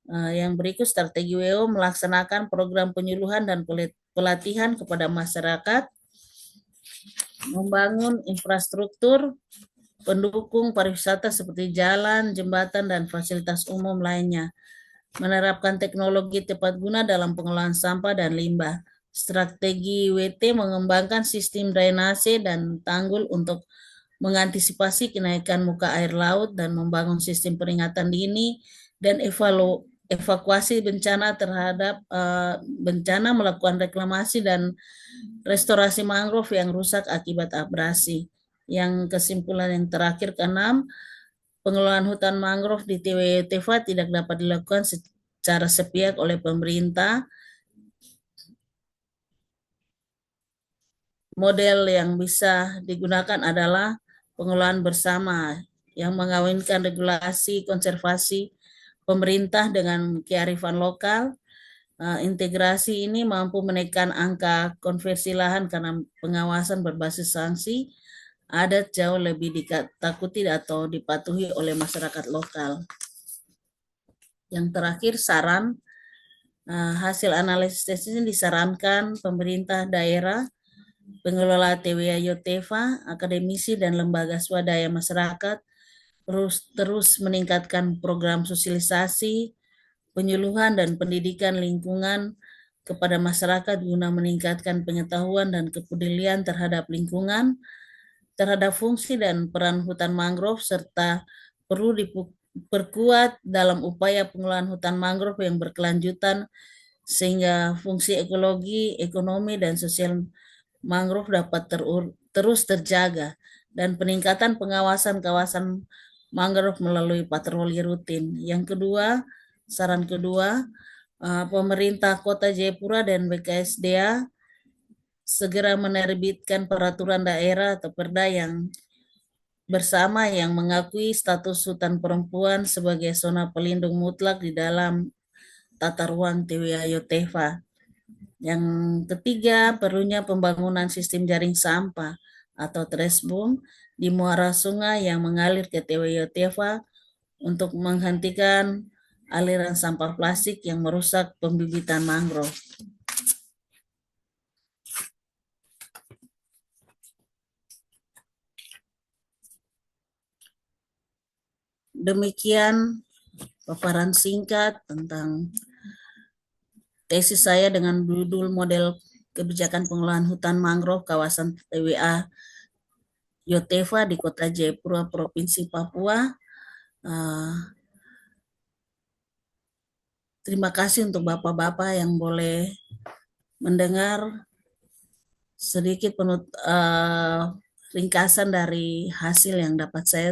[SPEAKER 4] Yang berikut strategi WO, melaksanakan program penyuluhan dan pelatihan kepada masyarakat, membangun infrastruktur pendukung pariwisata seperti jalan, jembatan, dan fasilitas umum lainnya, menerapkan teknologi tepat guna dalam pengelolaan sampah dan limbah. Strategi WT mengembangkan sistem drainase dan tanggul untuk mengantisipasi kenaikan muka air laut dan membangun sistem peringatan dini dan evakuasi bencana terhadap bencana, melakukan reklamasi dan restorasi mangrove yang rusak akibat abrasi. Yang kesimpulan yang terakhir keenam, pengelolaan hutan mangrove di TWA Yotefa tidak dapat dilakukan secara sepihak oleh pemerintah. Model yang bisa digunakan adalah pengelolaan bersama yang mengawinkan regulasi konservasi pemerintah dengan kearifan lokal. Integrasi ini mampu menekan angka konversi lahan karena pengawasan berbasis sanksi adat jauh lebih ditakuti atau dipatuhi oleh masyarakat lokal. Yang terakhir, saran. Hasil analisis ini disarankan pemerintah daerah, pengelola TWA Yotefa, akademisi, dan lembaga swadaya masyarakat terus meningkatkan program sosialisasi, penyuluhan, dan pendidikan lingkungan kepada masyarakat guna meningkatkan pengetahuan dan kepedulian terhadap lingkungan, terhadap fungsi dan peran hutan mangrove, serta perlu diperkuat dalam upaya pengelolaan hutan mangrove yang berkelanjutan sehingga fungsi ekologi, ekonomi, dan sosial mangrove dapat terus terjaga, dan peningkatan pengawasan kawasan mangrove melalui patroli rutin. Yang kedua, saran kedua, pemerintah Kota Jayapura dan BKSDA segera menerbitkan peraturan daerah atau perda yang bersama yang mengakui status hutan perempuan sebagai zona pelindung mutlak di dalam tata ruang TWA Yotefa. Yang ketiga, perlunya pembangunan sistem jaring sampah atau trashboom di muara sungai yang mengalir ke TWA Yotefa untuk menghentikan aliran sampah plastik yang merusak pembibitan mangrove. Demikian paparan singkat tentang tesis saya dengan judul model kebijakan pengelolaan hutan mangrove kawasan TWA Yotefa di Kota Jayapura, Provinsi Papua. Terima kasih untuk Bapak-Bapak yang boleh mendengar sedikit ringkasan dari hasil yang dapat saya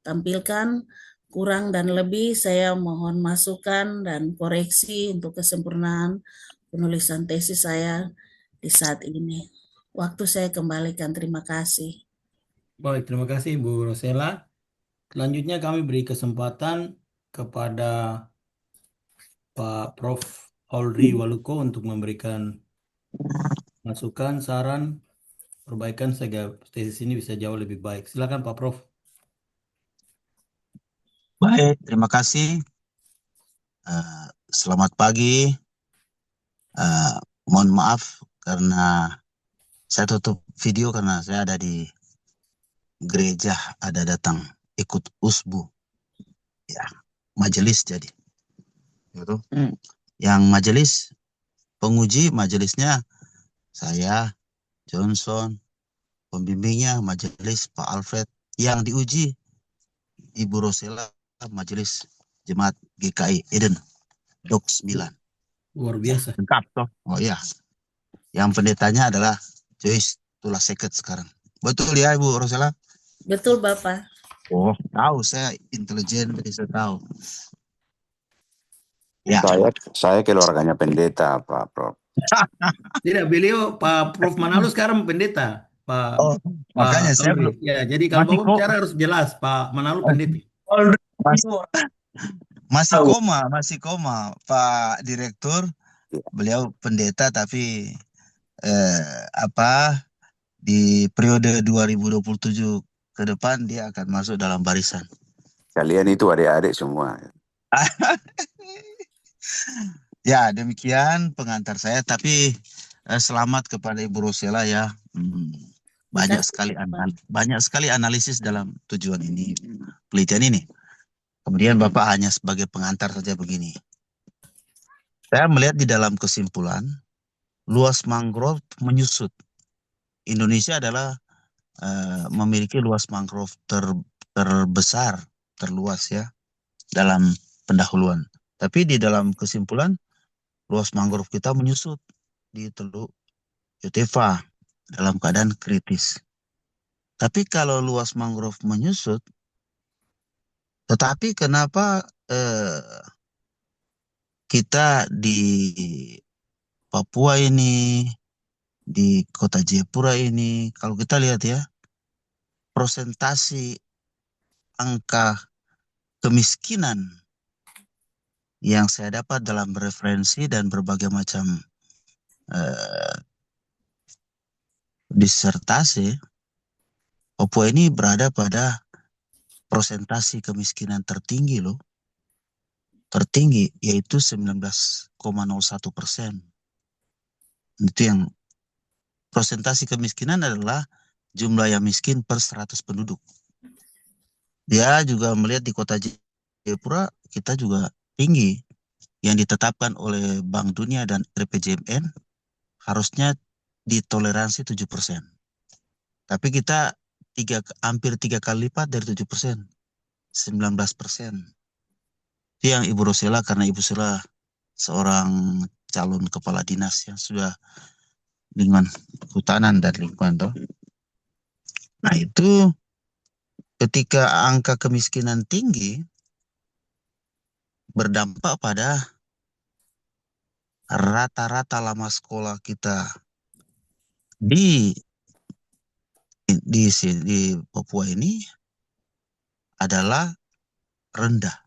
[SPEAKER 4] tampilkan. Kurang dan lebih saya mohon masukan dan koreksi untuk kesempurnaan penulisan tesis saya di saat ini. Waktu saya kembalikan, terima kasih.
[SPEAKER 1] Baik, terima kasih Bu Rosela. Selanjutnya kami beri kesempatan kepada Pak Prof. Holri Waluko untuk memberikan masukan, saran, perbaikan sehingga tesis ini bisa jauh lebih baik. Silakan Pak Prof.
[SPEAKER 5] Baik, terima kasih. Selamat pagi. Mohon maaf karena saya tutup video karena saya ada di gereja, ada datang ikut usbu, ya, majelis jadi. Gitu. Yang majelis penguji majelisnya saya, Johnson, pembimbingnya majelis Pak Alfred, yang diuji Ibu Rosela, majelis Jemaat GKI Eden, Dok 9.
[SPEAKER 1] Luar biasa.
[SPEAKER 5] Lengkap toh. Oh iya. Yang pendetanya adalah Joyce Tulaseket sekarang. Betul ya Ibu Rosela?
[SPEAKER 4] Betul Bapak.
[SPEAKER 5] Oh, tahu, saya intelijen, jadi saya tahu. Ya.
[SPEAKER 2] Saya keluarganya pendeta, Pak Prof.
[SPEAKER 1] Tidak, beliau Pak Prof Manalu sekarang pendeta. Pak
[SPEAKER 5] Makanya saya
[SPEAKER 1] Holri.
[SPEAKER 5] belum.
[SPEAKER 1] Ya, jadi kalau
[SPEAKER 5] Masih
[SPEAKER 1] Bapak bicara harus jelas, Pak Manalu pendeta.
[SPEAKER 5] Masih koma, Pak Direktur. Beliau pendeta tapi di periode 2027 ke depan dia akan masuk dalam barisan.
[SPEAKER 2] Kalian itu adik-adik semua.
[SPEAKER 5] Ya, demikian pengantar saya, tapi selamat kepada Ibu Rosela ya. Banyak sekali analisis dalam tujuan ini, penelitian ini. Kemudian Bapak hanya sebagai pengantar saja begini. Saya melihat di dalam kesimpulan, luas mangrove menyusut. Indonesia adalah memiliki luas mangrove terbesar, terluas ya, dalam pendahuluan. Tapi di dalam kesimpulan, luas mangrove kita menyusut di Teluk Yotefa dalam keadaan kritis. Tapi kalau luas mangrove menyusut, tetapi kenapa kita di Papua ini, di Kota Jayapura ini, kalau kita lihat ya, prosentasi angka kemiskinan yang saya dapat dalam referensi dan berbagai macam disertasi, Papua ini berada pada prosentasi kemiskinan tertinggi loh. Tertinggi, yaitu 19,01%. Itu yang prosentasi kemiskinan adalah jumlah yang miskin per 100 penduduk. Dia juga melihat di Kota Jayapura kita juga tinggi. yang ditetapkan oleh Bank Dunia dan RPJMN harusnya ditoleransi 7%. Tapi kita hampir 3 kali lipat dari 7%, 19%. Itu yang Ibu Rosela, karena Ibu Rosela seorang calon kepala dinas yang sudah lingkungan hutanan dan lingkungan toh. Nah itu ketika angka kemiskinan tinggi berdampak pada rata-rata lama sekolah kita di Papua ini adalah rendah.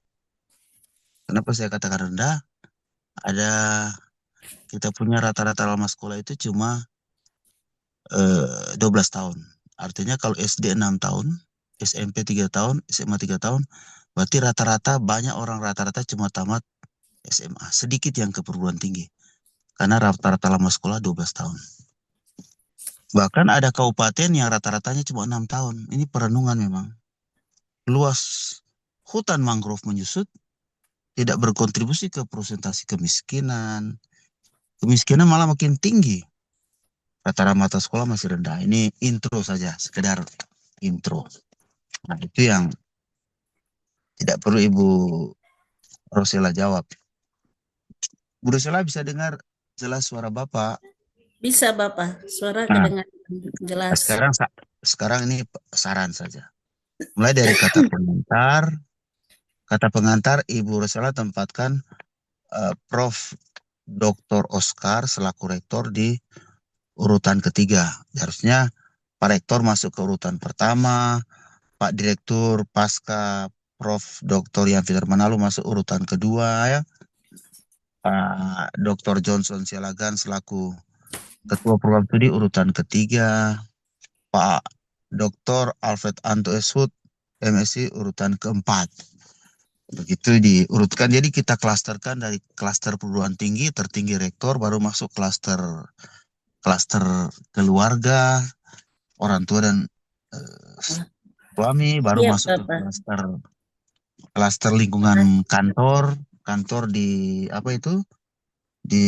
[SPEAKER 5] Kenapa saya katakan rendah? Kita punya rata-rata lama sekolah itu cuma 12 tahun. Artinya kalau SD 6 tahun, SMP 3 tahun, SMA 3 tahun, berarti banyak orang rata-rata cuma tamat SMA. Sedikit yang ke perguruan tinggi. Karena rata-rata lama sekolah 12 tahun. Bahkan ada kabupaten yang rata-ratanya cuma 6 tahun. Ini perenungan memang. Luas hutan mangrove menyusut, tidak berkontribusi ke persentase kemiskinan. Kemiskinan malah makin tinggi. Rata-rata mata sekolah masih rendah. Ini intro saja, sekedar intro. Nah itu yang tidak perlu Ibu Rosela jawab. Bu Rosela bisa dengar jelas suara Bapak?
[SPEAKER 4] Bisa Bapak, suara
[SPEAKER 5] Nah,
[SPEAKER 4] kedengaran jelas.
[SPEAKER 5] sekarang ini saran saja. Mulai dari kata pengantar Ibu Rosela tempatkan Prof. Dr. Oscar selaku rektor di urutan ketiga. Harusnya Pak Rektor masuk ke urutan pertama, Pak Direktur Pasca Prof. Dr. Yanfitar Manalu masuk urutan kedua ya. Pak Dr. Johnson Sialagan selaku Ketua Program Studi urutan ketiga, Pak Dr. Alfred Anto Eswood MSc urutan keempat. Begitu diurutkan, jadi kita klasterkan dari klaster perguruan tinggi, tertinggi rektor, baru masuk klaster keluarga, orang tua dan suami, baru
[SPEAKER 4] Iya,
[SPEAKER 5] masuk ke
[SPEAKER 4] Bapak.
[SPEAKER 5] klaster lingkungan kantor di apa itu, di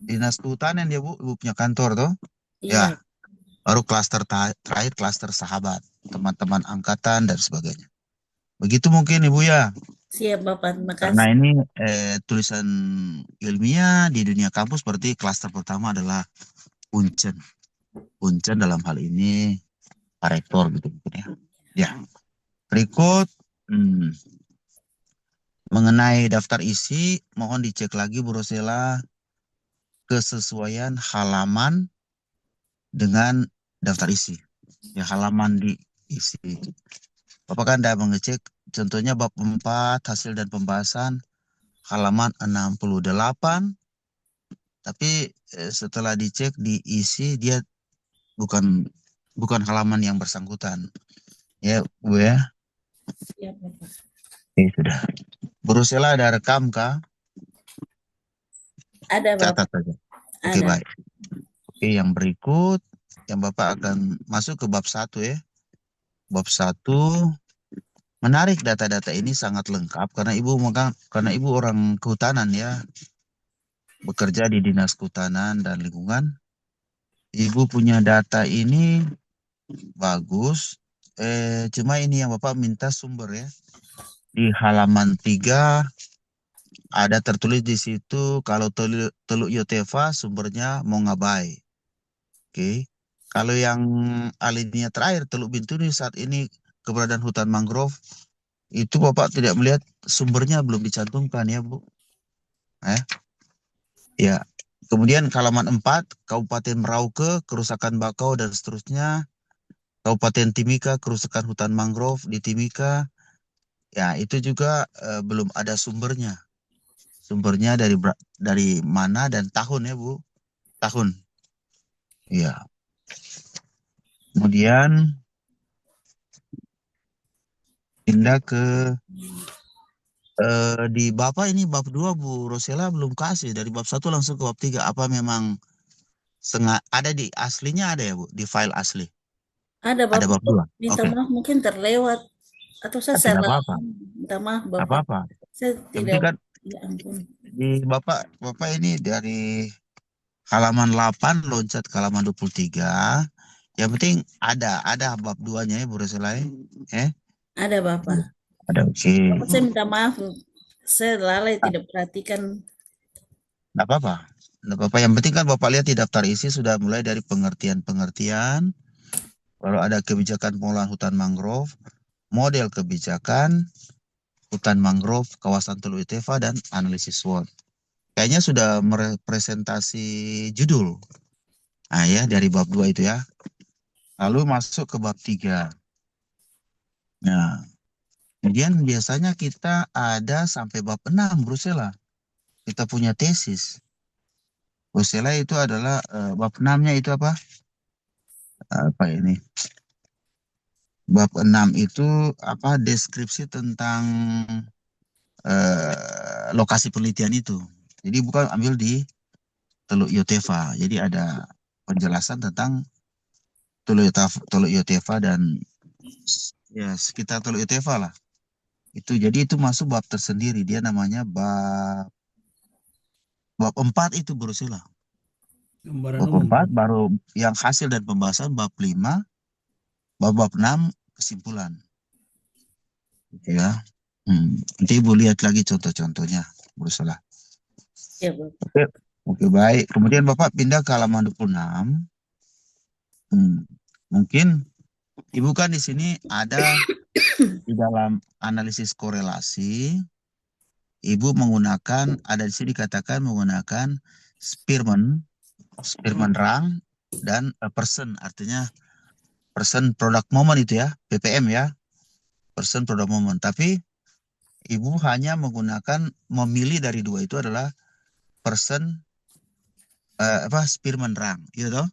[SPEAKER 5] dinas kehutanan ya Bu, Ibu punya kantor toh.
[SPEAKER 4] Iya,
[SPEAKER 5] Ya, baru klaster terakhir klaster sahabat, teman-teman angkatan dan sebagainya. Begitu mungkin Ibu ya.
[SPEAKER 4] siap Bapak, terima
[SPEAKER 5] Karena
[SPEAKER 4] kasih.
[SPEAKER 5] ini tulisan ilmiah di dunia kampus, berarti klaster pertama adalah Uncen. Uncen dalam hal ini Pak Rektor gitu ya. Ya. Berikut mengenai daftar isi, mohon dicek lagi Bu Rosela kesesuaian halaman dengan daftar isi. Ya, halaman diisi. Bapak kan sudah mengecek, contohnya bab 4 hasil dan pembahasan halaman 68, tapi setelah dicek diisi dia bukan halaman yang bersangkutan. Ya, Bu ya.
[SPEAKER 4] Siap Bapak.
[SPEAKER 5] Oke, sudah. Bu Rosela ada rekam kah?
[SPEAKER 4] Ada
[SPEAKER 5] Catat
[SPEAKER 4] Bapak.
[SPEAKER 5] saja. Oke,
[SPEAKER 4] Ada.
[SPEAKER 5] baik. Oke, yang berikut, yang Bapak akan masuk ke bab 1 ya. Bab 1, menarik data-data ini sangat lengkap karena Ibu orang kehutanan ya. Bekerja di Dinas Kehutanan dan Lingkungan. Ibu punya data ini bagus. Cuma ini yang Bapak minta sumber ya. Di halaman 3 ada tertulis di situ kalau Teluk Yotefa sumbernya Mongabai. Oke. Kalau yang alinea terakhir Teluk Bintuni saat ini keberadaan hutan mangrove itu Bapak tidak melihat sumbernya, belum dicantumkan ya Bu. Ya. Kemudian halaman 4 Kabupaten Merauke kerusakan bakau dan seterusnya. Kabupaten Timika kerusakan hutan mangrove di Timika. Ya, itu juga belum ada sumbernya. Sumbernya dari mana dan tahun ya Bu? Tahun. Iya. Kemudian pindah ke di Bapak ini bab 2 Bu Rosela belum kasih. Dari bab 1 langsung ke bab 3. Apa memang ada di aslinya, ada ya Bu? Di file asli?
[SPEAKER 4] Ada
[SPEAKER 5] Ada
[SPEAKER 4] Bapak.
[SPEAKER 5] bab 2?
[SPEAKER 4] Minta
[SPEAKER 5] Oke.
[SPEAKER 4] maaf mungkin terlewat. Atau saya
[SPEAKER 5] Tidak
[SPEAKER 4] salah.
[SPEAKER 5] apa-apa.
[SPEAKER 4] Minta maaf
[SPEAKER 5] Tidak
[SPEAKER 4] Bapak.
[SPEAKER 5] apa-apa.
[SPEAKER 4] Saya
[SPEAKER 5] Yang penting
[SPEAKER 4] tidak
[SPEAKER 5] kan
[SPEAKER 4] Ya ampun.
[SPEAKER 5] Di Bapak ini dari halaman 8 loncat ke halaman 23. Yang penting ada bab 2-nya ya Bu Roselai.
[SPEAKER 4] Ada Bapak.
[SPEAKER 5] Ada, oke.
[SPEAKER 4] Bapak, saya minta maaf, saya lalai tidak perhatikan.
[SPEAKER 5] Nggak apa-apa. Nggak apa-apa. Yang penting kan Bapak lihat di daftar isi sudah mulai dari pengertian-pengertian. Lalu ada kebijakan pengolahan hutan mangrove, model kebijakan, hutan mangrove, kawasan Teluk Itefa, dan analisis SWOT. Kayaknya sudah merepresentasi judul. Nah ya, dari bab 2 itu ya. Lalu masuk ke bab 3. Nah, kemudian biasanya kita ada sampai bab 6, Brusela. Kita punya tesis. Brusela itu adalah bab 6-nya itu apa? Apa ini? Bab 6 itu apa? Deskripsi tentang lokasi penelitian itu. Jadi bukan ambil di Teluk Yotefa. Jadi ada penjelasan tentang Teluk Yotefa dan ya sekitar Teluk Yotefa lah. Itu jadi itu masuk bab tersendiri. Dia namanya bab 4 itu Brusila.
[SPEAKER 1] Gambaran
[SPEAKER 5] Bab
[SPEAKER 1] umum.
[SPEAKER 5] 4 baru yang hasil dan pembahasan bab 5, bab 6 kesimpulan. Gitu ya. Nanti Ibu lihat lagi contoh-contohnya Brusila.
[SPEAKER 4] Ya Bapak.
[SPEAKER 5] Oke, baik. Kemudian Bapak pindah ke halaman 26. Mungkin Ibu kan di sini ada di dalam analisis korelasi, Ibu menggunakan, ada di sini dikatakan menggunakan Spearman rang, dan person, artinya person product moment itu ya, PPM ya, person product moment. Tapi Ibu hanya menggunakan, memilih dari dua itu adalah person Spearman rang, gitu toh?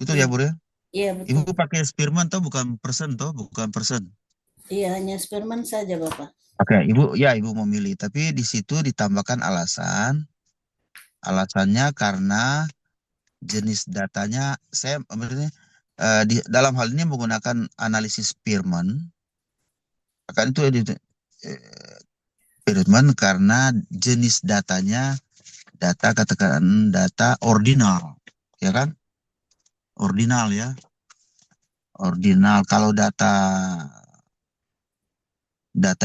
[SPEAKER 5] Itu ya Bu ya?
[SPEAKER 4] Iya
[SPEAKER 5] Ibu
[SPEAKER 4] betul.
[SPEAKER 5] pakai Spearman toh, bukan person toh, bukan person.
[SPEAKER 4] Iya, hanya Spearman saja Bapak.
[SPEAKER 5] Oke, Ibu memilih, tapi di situ ditambahkan alasannya karena jenis datanya saya di dalam hal ini menggunakan analisis Spearman. Akan itu Spearman karena jenis datanya katakan data ordinal, ya kan? Ordinal ya. Ordinal. Kalau data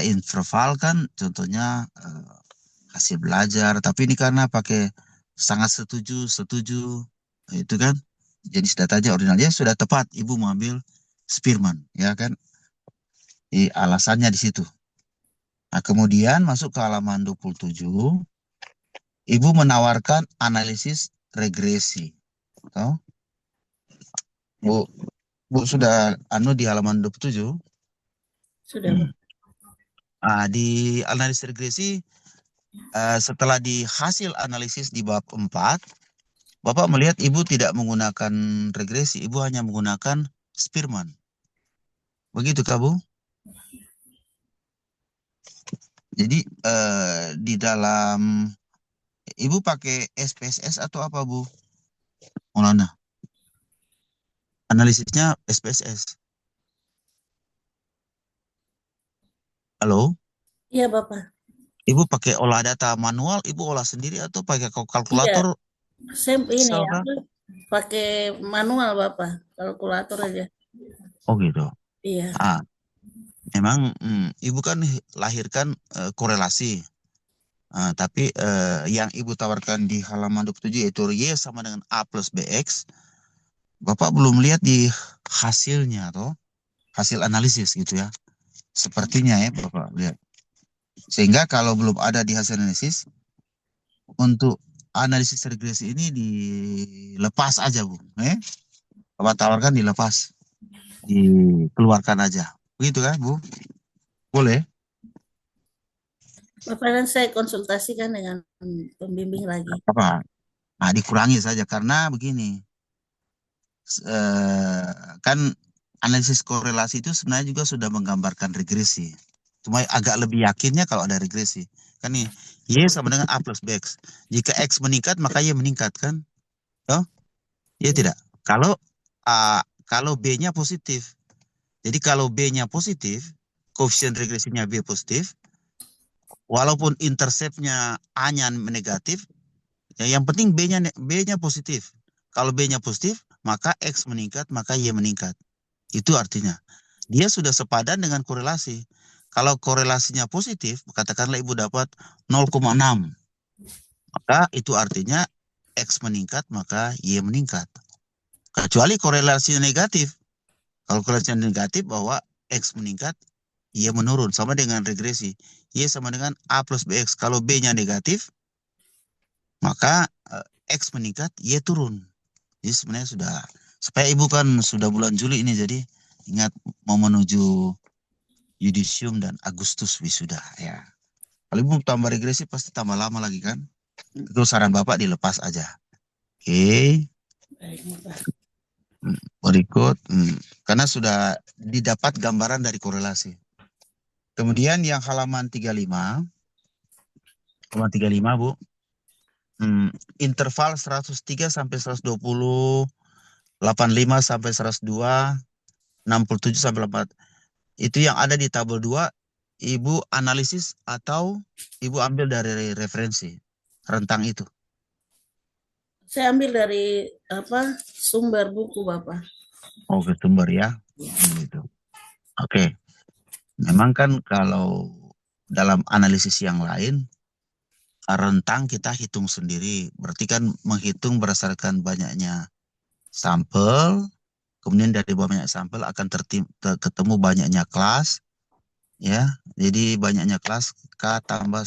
[SPEAKER 5] interval kan contohnya hasil belajar, tapi ini karena pakai sangat setuju itu kan jenis datanya ordinalnya sudah tepat Ibu mengambil Spearman, ya kan? Alasannya di situ. Nah, kemudian masuk ke halaman 27, Ibu menawarkan analisis regresi. Tahu? Bu sudah di halaman 27?
[SPEAKER 4] Sudah Bapak.
[SPEAKER 5] Di analisis regresi setelah di hasil analisis di bab 4, Bapak melihat Ibu tidak menggunakan regresi, Ibu hanya menggunakan Spearman. Begitu kah, Bu? Jadi di dalam Ibu pakai SPSS atau apa, Bu? Maulana? Analisisnya SPSS. Halo?
[SPEAKER 4] Iya Bapak.
[SPEAKER 5] Ibu pakai olah data manual, Ibu olah sendiri atau pakai kalkulator?
[SPEAKER 4] Saya ini
[SPEAKER 5] Excel kah?
[SPEAKER 4] pakai manual Bapak, kalkulator aja.
[SPEAKER 5] Oh gitu.
[SPEAKER 4] Iya.
[SPEAKER 5] Memang Ibu kan lahirkan korelasi. Tapi yang Ibu tawarkan di halaman 27 yaitu Y sama dengan A plus BX, Bapak belum lihat di hasilnya atau hasil analisis gitu ya. Sepertinya ya Bapak lihat. Sehingga kalau belum ada di hasil analisis, untuk analisis regresi ini dilepas aja Bu. Bapak tawarkan dilepas. Dikeluarkan aja. Begitu kan Bu? Boleh?
[SPEAKER 4] Bapak, dan saya konsultasikan dengan pembimbing lagi.
[SPEAKER 5] Apa? Dikurangi saja karena begini. Kan analisis korelasi itu sebenarnya juga sudah menggambarkan regresi. Cuma agak lebih yakinnya kalau ada regresi. Kan nih, Y sama dengan A plus BX. Jika X meningkat, maka Y meningkat kan? Ya tidak. Kalau B-nya positif. Jadi kalau B-nya positif, koefisien regresinya B positif, walaupun interceptnya A-nya negatif, ya yang penting B-nya positif. Kalau B-nya positif, maka X meningkat, maka Y meningkat. Itu artinya dia sudah sepadan dengan korelasi. Kalau korelasinya positif, katakanlah ibu dapat 0,6, maka itu artinya X meningkat, maka Y meningkat. Kecuali korelasinya negatif. Kalau korelasinya negatif bahwa X meningkat, Y menurun, sama dengan regresi. Y sama dengan A plus BX. Kalau B-nya negatif, maka X meningkat, Y turun. Jadi sebenarnya sudah, supaya ibu kan sudah bulan Juli ini, jadi ingat mau menuju yudisium dan Agustus wisuda ya. Kalau ibu tambah regresi pasti tambah lama lagi kan. Itu saran Bapak dilepas aja. Oke.
[SPEAKER 4] Baik, Bapak.
[SPEAKER 5] Berikut. Karena sudah didapat gambaran dari korelasi. Kemudian yang halaman 35. Halaman 35, Bu. Interval 103 sampai 120, 85 sampai 102, 67 sampai 4. Itu yang ada di tabel 2, Ibu analisis atau Ibu ambil dari referensi rentang itu.
[SPEAKER 4] Saya ambil dari sumber buku, Bapak.
[SPEAKER 5] Ke sumber ya. Gitu. Oke. Memang kan kalau dalam analisis yang lain, rentang kita hitung sendiri. Berarti kan menghitung berdasarkan banyaknya sampel, kemudian dari banyak sampel akan ketemu banyaknya kelas, ya. Jadi banyaknya kelas K tambah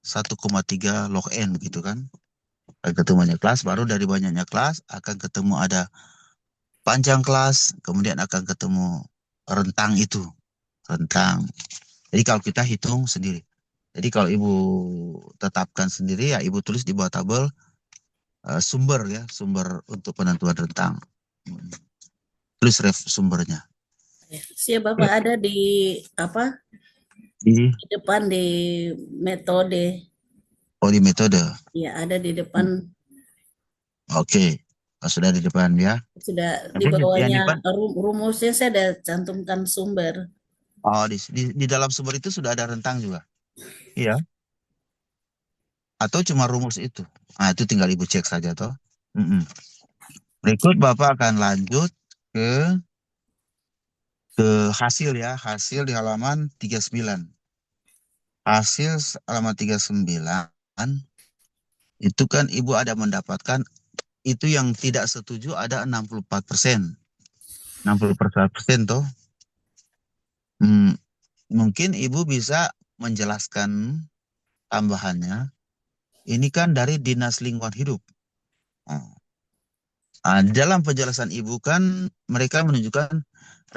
[SPEAKER 5] 1,3 log N gitu kan. Ketemu banyak kelas, baru dari banyaknya kelas akan ketemu ada panjang kelas, kemudian akan ketemu rentang itu. Rentang. Jadi kalau kita hitung sendiri. Jadi kalau ibu tetapkan sendiri, ya ibu tulis di bawah tabel sumber ya, sumber untuk penentuan rentang. Tulis sumbernya.
[SPEAKER 4] Siap, Bapak, ada di
[SPEAKER 5] Di
[SPEAKER 4] depan di metode.
[SPEAKER 5] di metode.
[SPEAKER 4] Ya, ada di depan.
[SPEAKER 5] Oke. Sudah di depan ya.
[SPEAKER 4] Sudah di
[SPEAKER 5] Yang
[SPEAKER 4] bawahnya
[SPEAKER 5] depan.
[SPEAKER 4] rumusnya saya ada cantumkan sumber.
[SPEAKER 5] Oh, di dalam sumber itu sudah ada rentang juga. Iya. Atau cuma rumus itu. Nah, itu tinggal ibu cek saja toh. Berikut Bapak akan lanjut ke hasil ya. Hasil di halaman 39. Hasil halaman 39 itu kan ibu ada mendapatkan itu yang tidak setuju ada 64%. 64% toh. Mungkin ibu bisa menjelaskan tambahannya. Ini kan dari Dinas Lingkungan Hidup. Dalam penjelasan ibu kan mereka menunjukkan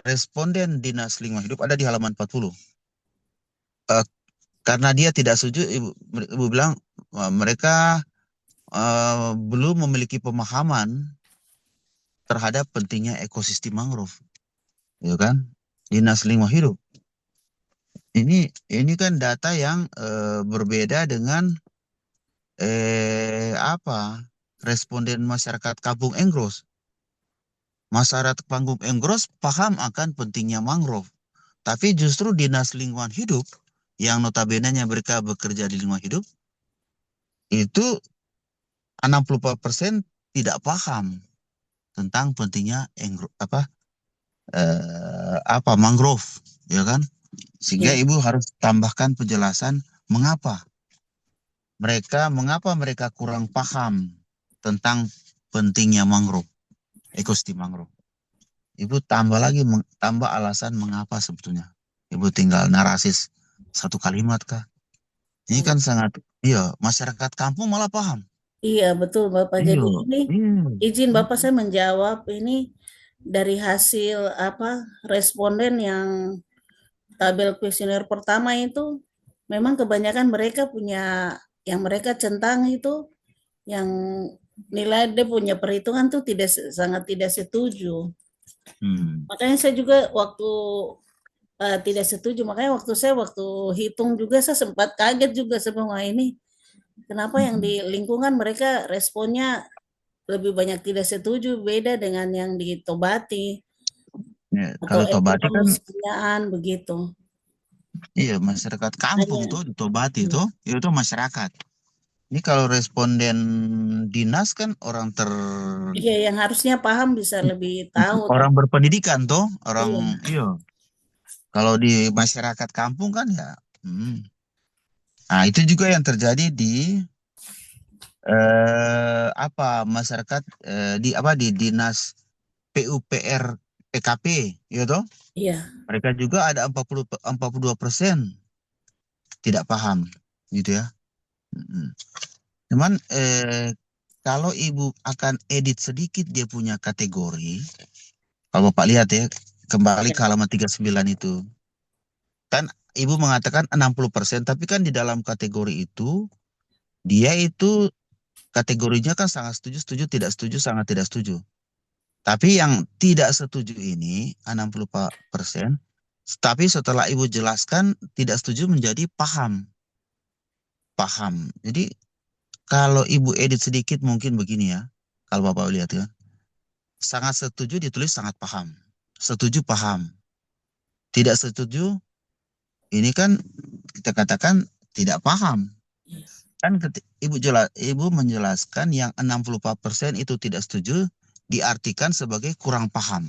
[SPEAKER 5] responden Dinas Lingkungan Hidup ada di halaman 40. Karena dia tidak setuju, ibu bilang mereka belum memiliki pemahaman terhadap pentingnya ekosistem mangrove, ya kan? Dinas Lingkungan Hidup. Ini kan data yang berbeda dengan responden masyarakat Kampung Enggros. Masyarakat Kampung Enggros paham akan pentingnya mangrove, tapi justru Dinas Lingkungan Hidup yang notabene-nya mereka bekerja di lingkungan hidup itu 64% tidak paham tentang pentingnya mangrove, ya kan? Sehingga ibu harus tambahkan penjelasan mengapa mereka kurang paham tentang pentingnya mangrove, ekosistem mangrove. Ibu tambah alasan mengapa sebetulnya. Ibu tinggal narasis satu kalimat kah? Ini kan sangat, masyarakat kampung malah paham.
[SPEAKER 4] Iya, betul, Bapak. Jadi ini izin Bapak saya menjawab ini dari hasil responden yang tabel kuesioner pertama itu memang kebanyakan mereka punya yang mereka centang itu yang nilai dia punya perhitungan tuh sangat tidak setuju. Makanya saya juga waktu tidak setuju, makanya waktu hitung juga saya sempat kaget juga semua ini. Kenapa yang di lingkungan mereka responnya lebih banyak tidak setuju, beda dengan yang di Tobati.
[SPEAKER 5] Ya, kalau Tobati kan
[SPEAKER 4] begitu.
[SPEAKER 5] Iya, masyarakat kampung
[SPEAKER 4] Hanya,
[SPEAKER 5] tuh di Tobati tuh, itu masyarakat. Ini kalau responden dinas kan
[SPEAKER 4] iya yang harusnya paham bisa lebih tahu,
[SPEAKER 5] orang
[SPEAKER 4] tapi
[SPEAKER 5] berpendidikan tuh,
[SPEAKER 4] iya,
[SPEAKER 5] iya. Kalau di masyarakat kampung kan ya, Nah, itu juga yang terjadi di masyarakat di dinas PUPR PKP, ya toh?
[SPEAKER 4] iya,
[SPEAKER 5] Mereka juga ada 42% tidak paham, gitu ya. Mm. Cuman kalau ibu akan edit sedikit dia punya kategori, kalau Bapak lihat ya, kembali
[SPEAKER 4] iya,
[SPEAKER 5] ke halaman 39 itu. Kan ibu mengatakan 60%, tapi kan di dalam kategori itu, dia itu kategorinya kan sangat setuju, setuju, tidak setuju, sangat tidak setuju. Tapi yang tidak setuju ini 60%, tapi setelah ibu jelaskan tidak setuju menjadi paham. Paham. Jadi kalau ibu edit sedikit mungkin begini ya. Kalau Bapak lihat ya. Sangat setuju ditulis sangat paham. Setuju paham. Tidak setuju ini kan kita katakan tidak paham.
[SPEAKER 4] iya.
[SPEAKER 5] Kan ibu menjelaskan yang 64% itu tidak setuju diartikan sebagai kurang paham.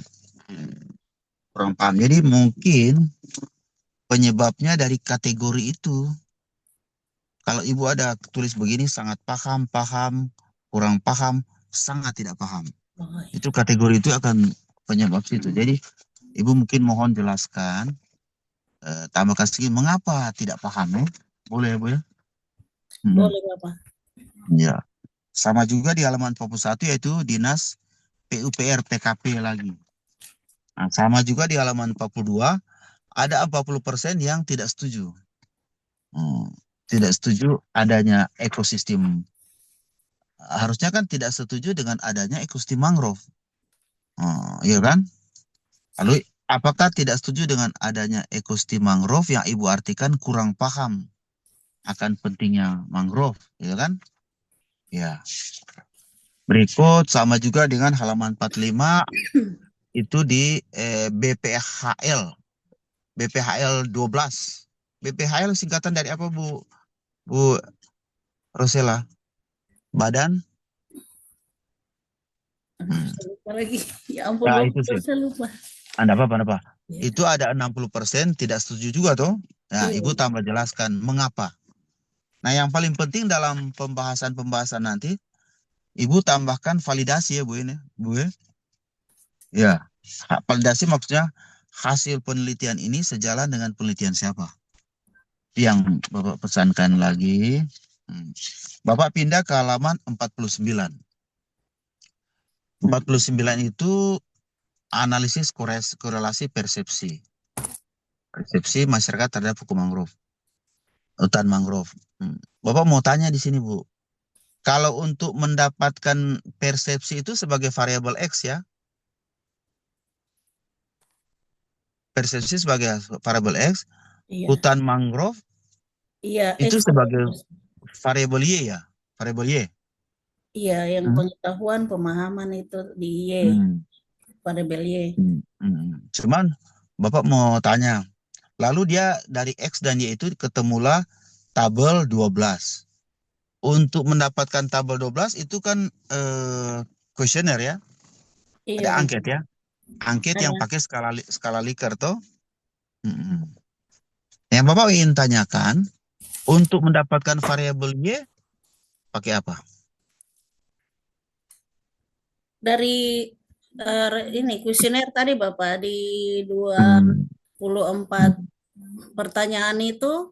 [SPEAKER 5] Kurang paham. Jadi mungkin penyebabnya dari kategori itu. Kalau ibu ada tulis begini sangat paham, paham, kurang paham, sangat tidak paham.
[SPEAKER 4] Oh, iya.
[SPEAKER 5] Itu kategori itu akan penyebab itu. Jadi ibu mungkin mohon jelaskan, tambahkan sedikit mengapa tidak paham ya? Boleh ya Bu ya?
[SPEAKER 4] Boleh Bapak.
[SPEAKER 5] Ya. Sama juga di halaman 41 yaitu Dinas PUPR PKP lagi. Nah, sama juga di halaman 42 ada 40% yang tidak setuju. Tidak setuju adanya ekosistem. Harusnya kan tidak setuju dengan adanya ekosistem mangrove. Iya kan? Lalu apakah tidak setuju dengan adanya ekosistem mangrove yang ibu artikan kurang paham akan pentingnya mangrove, ya kan? Ya. Berikut sama juga dengan halaman 45 itu di BPHL. BPHL 12. BPHL singkatan dari apa Bu Rosela? Badan?
[SPEAKER 4] Aduh, saya lupa lagi. Ya ampun,
[SPEAKER 5] Ya itu
[SPEAKER 4] Bapak,
[SPEAKER 5] sih.
[SPEAKER 4] saya lupa.
[SPEAKER 5] Anda apa?
[SPEAKER 4] Iya,
[SPEAKER 5] Itu ada 60% tidak setuju juga tuh. Nah,
[SPEAKER 4] iya,
[SPEAKER 5] Ibu tambah jelaskan mengapa. Nah, yang paling penting dalam pembahasan nanti, Ibu tambahkan validasi ya Bu ini, Bu ya. Ya, validasi maksudnya hasil penelitian ini sejalan dengan penelitian siapa? Yang Bapak pesankan lagi. Bapak pindah ke halaman 49. 49 itu analisis korelasi persepsi. Persepsi masyarakat terhadap hutan mangrove. Bapak mau tanya di sini, Bu. Kalau untuk mendapatkan persepsi itu sebagai variabel X ya. Persepsi sebagai variabel X,
[SPEAKER 4] iya,
[SPEAKER 5] hutan mangrove
[SPEAKER 4] iya,
[SPEAKER 5] itu
[SPEAKER 4] X
[SPEAKER 5] sebagai variabel Y ya. Variabel Y.
[SPEAKER 4] iya, yang
[SPEAKER 5] Hmm?
[SPEAKER 4] pengetahuan, pemahaman itu di Y, variabel Y.
[SPEAKER 5] Cuman Bapak mau tanya, lalu dia dari X dan Y itu ketemulah tabel 12. Untuk mendapatkan tabel 12 itu kan kuesioner ya.
[SPEAKER 4] Iya,
[SPEAKER 5] Ada angket
[SPEAKER 4] betul.
[SPEAKER 5] ya. Angket yang
[SPEAKER 4] Ada.
[SPEAKER 5] pakai skala Likert toh. Yang Bapak ingin tanyakan, untuk mendapatkan variabel Y pakai apa?
[SPEAKER 4] Dari ini kuesioner tadi Bapak di
[SPEAKER 5] Hmm.
[SPEAKER 4] 24 pertanyaan itu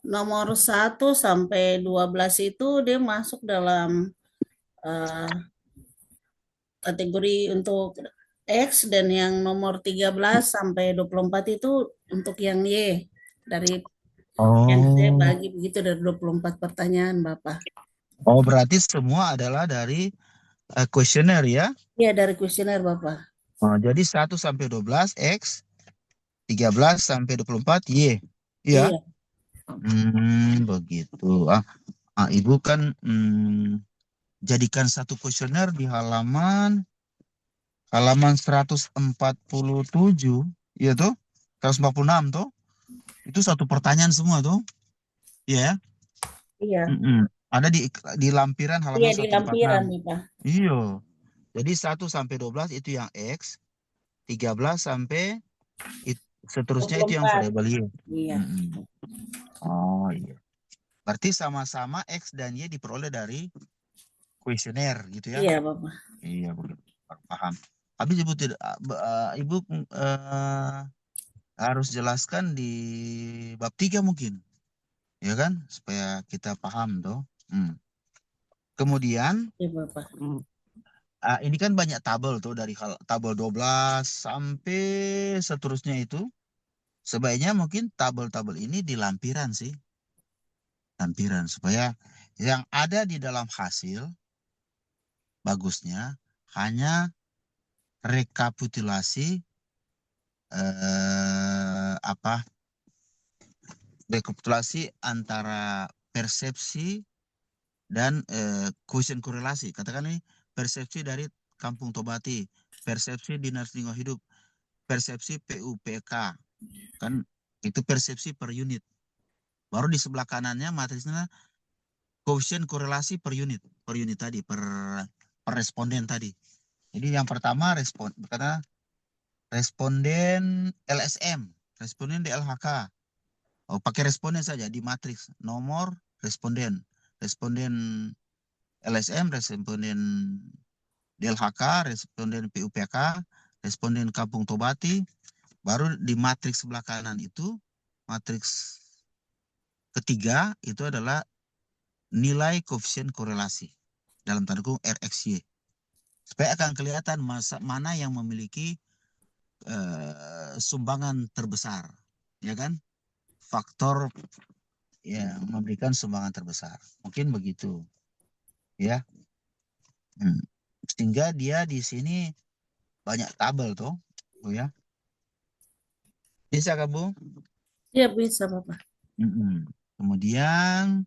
[SPEAKER 4] nomor 1 sampai 12 itu dia masuk dalam kategori untuk X dan yang nomor 13 sampai 24 itu untuk yang Y. Dari yang saya
[SPEAKER 5] Oh,
[SPEAKER 4] bagi begitu dari 24 pertanyaan Bapak.
[SPEAKER 5] berarti semua adalah dari kuesioner ya.
[SPEAKER 4] Iya dari kuesioner Bapak.
[SPEAKER 5] Jadi 1 sampai 12 X, 13 sampai 24 Y. Iya.
[SPEAKER 4] Iya.
[SPEAKER 5] Begitu. Ibu kan jadikan satu kuesioner di halaman 147, ya tuh. 146 tuh. Itu satu pertanyaan semua tuh. Iya.
[SPEAKER 4] Iya.
[SPEAKER 5] Ada di lampiran
[SPEAKER 4] Iya,
[SPEAKER 5] halaman
[SPEAKER 4] di lampiran
[SPEAKER 5] 146.
[SPEAKER 4] nih, Pak.
[SPEAKER 5] Iya. Jadi 1 sampai 12 itu yang X, 13 sampai seterusnya itu yang
[SPEAKER 4] 24.
[SPEAKER 5] variabel Y.
[SPEAKER 4] Iya.
[SPEAKER 5] Oh iya. Berarti sama-sama X dan Y diperoleh dari kuesioner gitu ya?
[SPEAKER 4] Iya, Bapak.
[SPEAKER 5] Iya, paham. Habis Ibu tidak, Ibu harus jelaskan di bab 3 mungkin, ya kan? Supaya kita paham tuh. Kemudian
[SPEAKER 4] Iya, Bapak.
[SPEAKER 5] ini kan banyak tabel tuh dari tabel 12 sampai seterusnya itu. Sebaiknya mungkin tabel-tabel ini di lampiran sih. Lampiran supaya yang ada di dalam hasil bagusnya hanya rekapitulasi rekapitulasi antara persepsi dan quotient korelasi. Katakan ini persepsi dari Kampung Tobati, persepsi Dinas Lingkungan Hidup, persepsi PUPK. Kan itu persepsi per unit. Baru di sebelah kanannya matrisnya quotient korelasi per unit tadi, per responden tadi. Jadi yang pertama karena responden LSM, responden DLHK. Oh, pakai responden saja di matriks nomor responden LSM, responden DLHK, responden PUPK, responden Kampung Tobati. Baru di matriks sebelah kanan itu, matriks ketiga itu adalah nilai koefisien korelasi dalam tanda kutip RXY. Supaya akan kelihatan mana yang memiliki sumbangan terbesar, ya kan? Faktor yang memberikan sumbangan terbesar. Mungkin begitu. Ya. Sehingga dia di sini banyak tabel tuh, Bu ya. Bisa kan, Bu?
[SPEAKER 4] Iya, bisa, Bapak.
[SPEAKER 5] Kemudian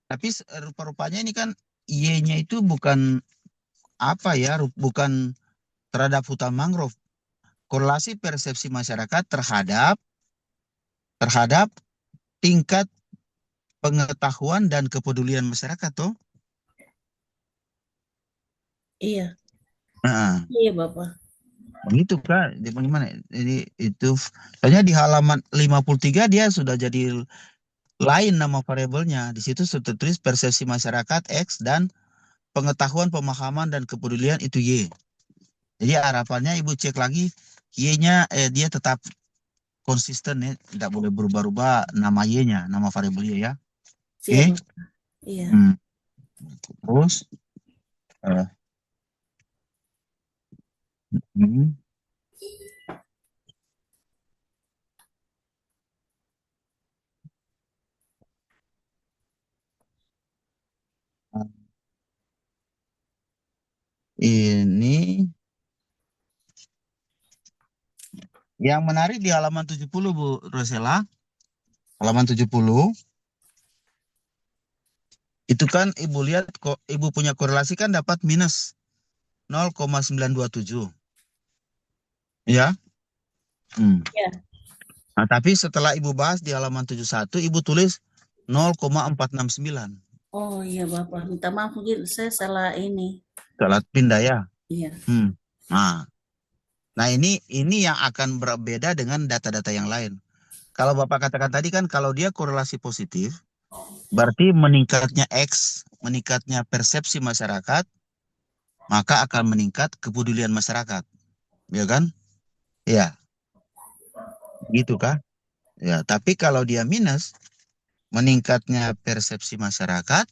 [SPEAKER 5] tapi rupa-rupanya ini kan Y-nya itu bukan apa ya, bukan terhadap hutan mangrove. Korelasi persepsi masyarakat terhadap tingkat pengetahuan dan kepedulian masyarakat tuh.
[SPEAKER 4] Iya.
[SPEAKER 5] Nah,
[SPEAKER 4] Iya, Bapak.
[SPEAKER 5] begitu Kak. Bagaimana? Jadi itu soalnya di halaman 53 dia sudah jadi lain nama variabelnya. Di situ sudah tertulis persepsi masyarakat X dan pengetahuan, pemahaman dan kepedulian itu Y. Jadi harapannya Ibu cek lagi Y-nya dia tetap konsisten ya, tidak boleh berubah-ubah nama Y-nya, nama variabel Y ya.
[SPEAKER 4] Oke. Iya.
[SPEAKER 5] Terus ini yang menarik di halaman 70 Bu Rosela. Halaman 70 itu kan Ibu lihat kok Ibu punya korelasi kan dapat minus 0,927. Ya.
[SPEAKER 4] Ya.
[SPEAKER 5] Nah, tapi setelah Ibu bahas di halaman 71 Ibu tulis 0,469.
[SPEAKER 4] Oh iya Bapak, minta maaf mungkin saya salah ini.
[SPEAKER 5] Salah pindah ya.
[SPEAKER 4] Iya.
[SPEAKER 5] Nah ini yang akan berbeda dengan data-data yang lain. Kalau Bapak katakan tadi kan kalau dia korelasi positif, berarti meningkatnya X, meningkatnya persepsi masyarakat, maka akan meningkat kepedulian masyarakat. Ya kan? Ya. Gitu kah? Ya, tapi kalau dia minus, meningkatnya persepsi masyarakat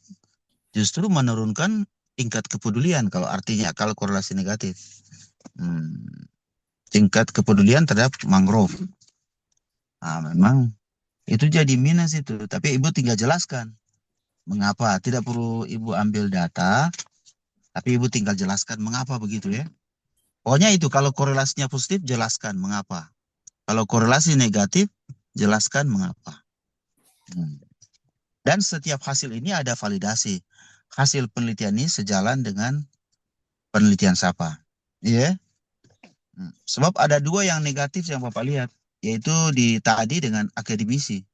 [SPEAKER 5] justru menurunkan tingkat kepedulian kalau korelasi negatif. Tingkat kepedulian terhadap mangrove. Nah, memang itu jadi minus itu. Tapi Ibu tinggal jelaskan mengapa. Tidak perlu Ibu ambil data, tapi Ibu tinggal jelaskan mengapa begitu ya. Pokoknya itu kalau korelasinya positif, jelaskan mengapa. Kalau korelasi negatif, jelaskan mengapa. Dan setiap hasil ini ada validasi. hasil penelitian ini sejalan dengan penelitian SAPA. Iya. Sebab ada dua yang negatif yang Bapak lihat, yaitu di tadi dengan akademisi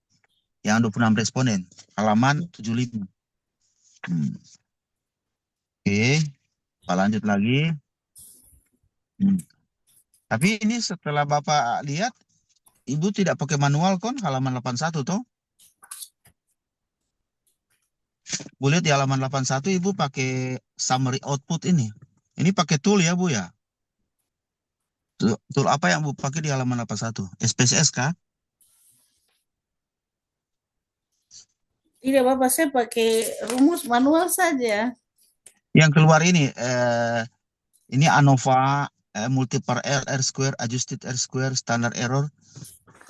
[SPEAKER 5] yang 26 responden, halaman 75. Oke, Pak lanjut lagi. Tapi ini setelah Bapak lihat, Ibu tidak pakai manual kan halaman 81 toh? Boleh di halaman 81 Ibu pakai summary output ini. Ini pakai tool ya Bu ya? Tool apa yang Bu pakai di halaman 81? SPSS kah?
[SPEAKER 4] Tidak Bapak, saya pakai rumus manual saja.
[SPEAKER 5] Yang keluar ini ANOVA, multiple R square, adjusted R square, standard error.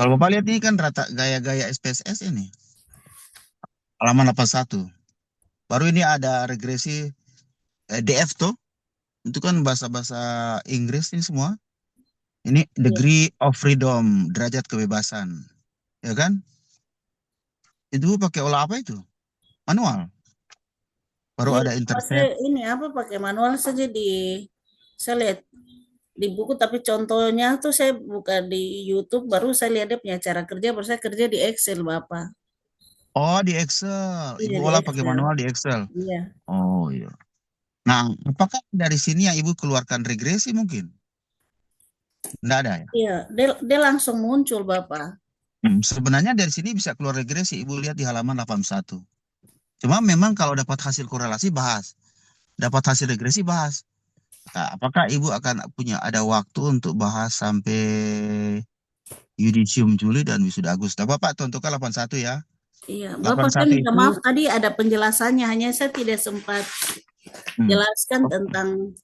[SPEAKER 5] Kalau Bapak lihat ini kan rata gaya-gaya SPSS ini. Halaman 81. Baru ini ada regresi DF tuh. Itu kan bahasa-bahasa Inggris ini semua. Ini degree of freedom, derajat kebebasan. Ya kan? Itu pakai olah apa itu? Manual. Baru ada intercept.
[SPEAKER 4] Ini apa pakai manual saja saya lihat di buku, tapi contohnya tuh saya buka di YouTube, baru saya lihat dia punya cara kerja, baru saya kerja di Excel Bapak.
[SPEAKER 5] Oh, di Excel.
[SPEAKER 4] Iya,
[SPEAKER 5] Ibu
[SPEAKER 4] di
[SPEAKER 5] olah pakai
[SPEAKER 4] Excel.
[SPEAKER 5] manual di Excel.
[SPEAKER 4] Iya.
[SPEAKER 5] Oh iya. Nah, apakah dari sini yang Ibu keluarkan regresi mungkin? Enggak ada ya?
[SPEAKER 4] Iya, dia langsung muncul Bapak.
[SPEAKER 5] Sebenarnya dari sini bisa keluar regresi. Ibu lihat di halaman 81. Cuma memang kalau dapat hasil korelasi bahas. Dapat hasil regresi bahas. Nah, apakah Ibu akan ada waktu untuk bahas sampai yudisium Juli dan wisuda Agustus? Bapak tentukan 81 ya.
[SPEAKER 4] Iya, Bapak saya minta maaf tadi ada penjelasannya, hanya saya tidak sempat jelaskan tentang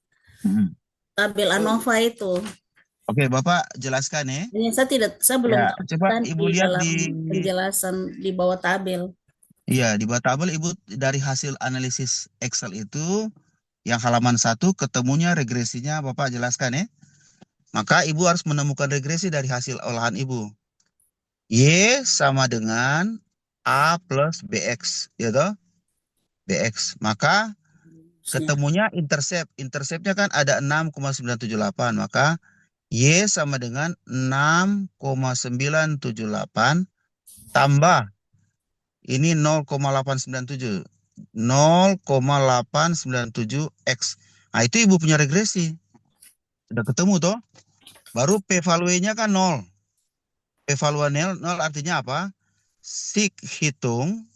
[SPEAKER 4] tabel ANOVA itu.
[SPEAKER 5] Oke, Bapak jelaskan ya.
[SPEAKER 4] Saya belum
[SPEAKER 5] coba Ibu lihat
[SPEAKER 4] dalam
[SPEAKER 5] di
[SPEAKER 4] penjelasan di bawah tabel.
[SPEAKER 5] Iya, di bawah tabel Ibu dari hasil analisis Excel itu yang halaman 1 ketemunya regresinya Bapak jelaskan ya. Maka Ibu harus menemukan regresi dari hasil olahan Ibu. Y sama dengan A plus BX, ya toh? BX. Maka ketemunya intercept. Interceptnya kan ada 6,978. Maka Y sama dengan 6,978 tambah ini 0,897. 0,897X. Nah, itu Ibu punya regresi. Sudah ketemu toh? Baru P-value-nya kan 0. P-value 0 artinya apa? Sig hitung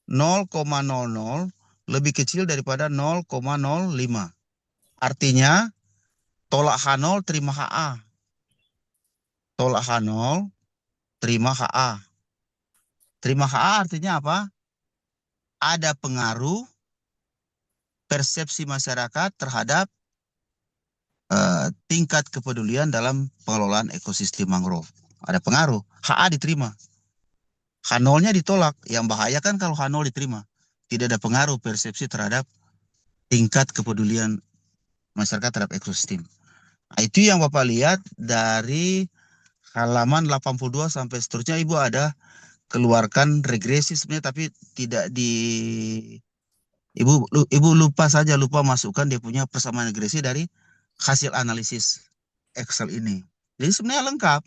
[SPEAKER 5] 0,00 lebih kecil daripada 0,05. Artinya tolak H0 terima HA. Tolak H0 terima HA. Terima HA artinya apa? Ada pengaruh persepsi masyarakat terhadap tingkat kepedulian dalam pengelolaan ekosistem mangrove. Ada pengaruh. HA diterima. H0-nya ditolak. Yang bahaya kan kalau H0 diterima. Tidak ada pengaruh persepsi terhadap tingkat kepedulian masyarakat terhadap ekosistem. Nah, itu yang Bapak lihat dari halaman 82 sampai seterusnya. Ibu ada keluarkan regresi sebenarnya, tapi tidak Ibu lupa masukkan dia punya persamaan regresi dari hasil analisis Excel ini. Jadi sebenarnya lengkap.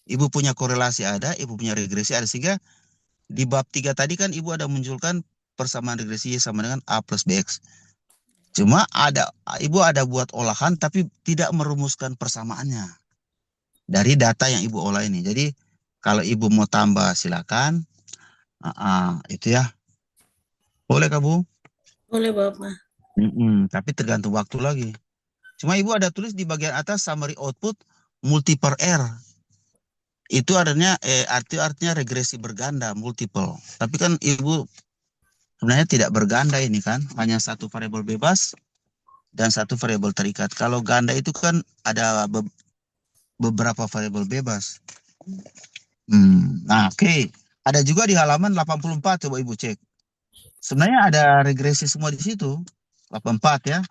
[SPEAKER 5] Ibu punya korelasi ada, Ibu punya regresi ada, sehingga di bab 3 tadi kan Ibu ada munculkan persamaan regresi Y sama dengan A plus BX. Cuma Ibu ada buat olahan tapi tidak merumuskan persamaannya dari data yang Ibu olah ini. Jadi kalau Ibu mau tambah silakan. Itu ya. Boleh Kak Bu?
[SPEAKER 4] Boleh Bapak.
[SPEAKER 5] Tapi tergantung waktu lagi. Cuma Ibu ada tulis di bagian atas summary output multiple R. Itu artinya regresi berganda, multiple. Tapi kan Ibu sebenarnya tidak berganda ini kan, hanya satu variabel bebas dan satu variabel terikat. Kalau ganda itu kan ada beberapa variabel bebas. Nah, oke. Ada juga di halaman 84, coba Ibu cek. Sebenarnya ada regresi semua di situ. 84 ya.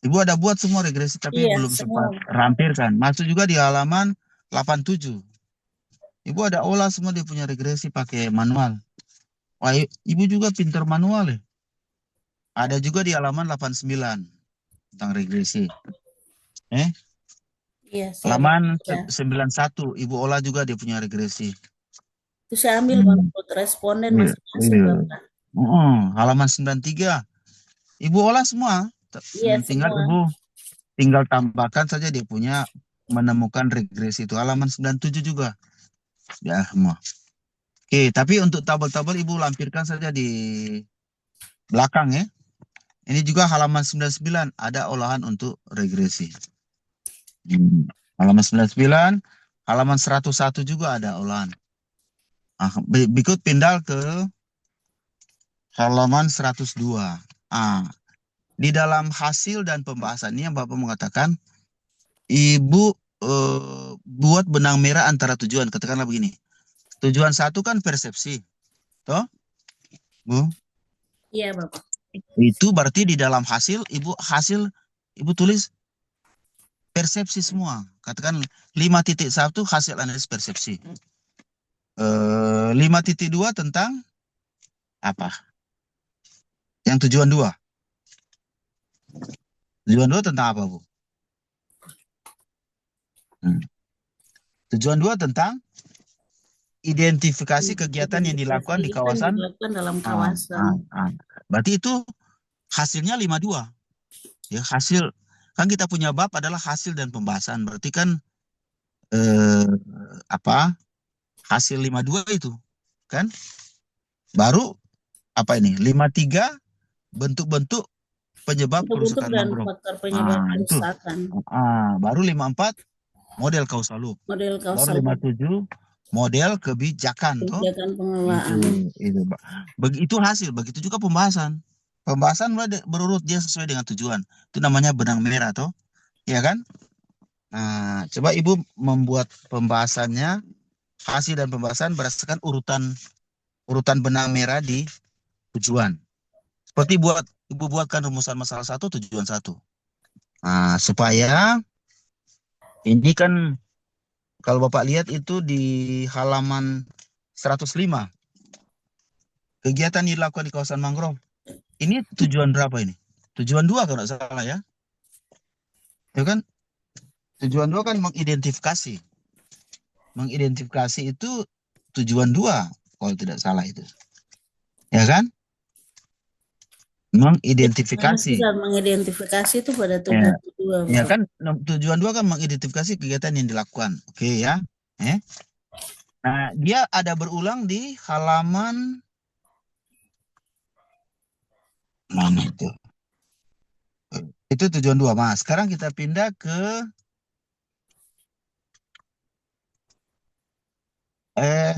[SPEAKER 5] Ibu ada buat semua regresi tapi belum sempat rampirkan. Masuk juga di halaman 87. Ibu ada olah semua dia punya regresi pakai manual. Wah, Ibu juga pintar manual ya. Ada juga di halaman 89 tentang regresi.
[SPEAKER 4] Iya, saya
[SPEAKER 5] Halaman
[SPEAKER 4] baca.
[SPEAKER 5] 91, Ibu Ola juga dia punya regresi.
[SPEAKER 4] Itu saya ambil menurut responden
[SPEAKER 5] Iya,
[SPEAKER 4] masing-masing,
[SPEAKER 5] iya.
[SPEAKER 4] Bapak.
[SPEAKER 5] Halaman 93, Ibu Ola semua.
[SPEAKER 4] Iya,
[SPEAKER 5] Tinggal
[SPEAKER 4] semua.
[SPEAKER 5] Ibu tinggal tambahkan saja dia punya menemukan regresi itu. Halaman 97 juga. Ya, semua. Oke, tapi untuk tabel-tabel Ibu lampirkan saja di belakang ya. Ini juga halaman 99 ada olahan untuk regresi. Halaman 99, halaman 101 juga ada olahan. Berikut pindah ke halaman 102. Di dalam hasil dan pembahasan ini yang Bapak mengatakan, Ibu buat benang merah antara tujuan. Katakanlah begini. Tujuan satu kan persepsi. Toh? Bu?
[SPEAKER 4] Iya, Bapak.
[SPEAKER 5] Itu berarti di dalam hasil Ibu tulis persepsi semua. Katakan 5.1 hasil analisis persepsi. 5.2 tentang apa? Yang tujuan 2. Tujuan 2 tentang apa, Bu? Tujuan 2 tentang identifikasi kegiatan yang dilakukan di kawasan.
[SPEAKER 4] Dilakukan dalam kawasan.
[SPEAKER 5] Berarti itu hasilnya 52. Ya, hasil kan kita punya bab adalah hasil dan pembahasan. Berarti kan hasil 52 itu kan. Baru apa ini? 53 bentuk-bentuk penyebab kerusakan
[SPEAKER 4] dan
[SPEAKER 5] mangrove.
[SPEAKER 4] faktor penyebab
[SPEAKER 5] Itu.
[SPEAKER 4] kerusakan.
[SPEAKER 5] Baru 54 model kausal loop.
[SPEAKER 4] Model
[SPEAKER 5] Baru
[SPEAKER 4] kausal.
[SPEAKER 5] 57 model kebijakan toh.
[SPEAKER 4] Kebijakan pengelolaan.
[SPEAKER 5] Begitu hasil, begitu juga pembahasan. Pembahasan berurut dia sesuai dengan tujuan. Itu namanya benang merah toh. Iya kan? Nah, coba Ibu membuat pembahasannya, hasil dan pembahasan berdasarkan urutan benang merah di tujuan. Seperti Ibu buatkan rumusan masalah 1, tujuan 1. Nah, supaya ini kan kalau Bapak lihat itu di halaman 105. Kegiatan dilakukan di kawasan mangrove. Ini tujuan berapa ini? Tujuan 2 kalau tidak salah ya. Ya kan? Tujuan 2 kan mengidentifikasi. Mengidentifikasi itu tujuan 2 kalau tidak salah itu. Ya kan? Mengidentifikasi.
[SPEAKER 4] Mengidentifikasi itu pada tujuan 2.
[SPEAKER 5] Ya kan, tujuan 2 kan mengidentifikasi kegiatan yang dilakukan. Oke ya. Nah, dia ada berulang di halaman mana itu? Itu tujuan 2. Mas, sekarang kita pindah ke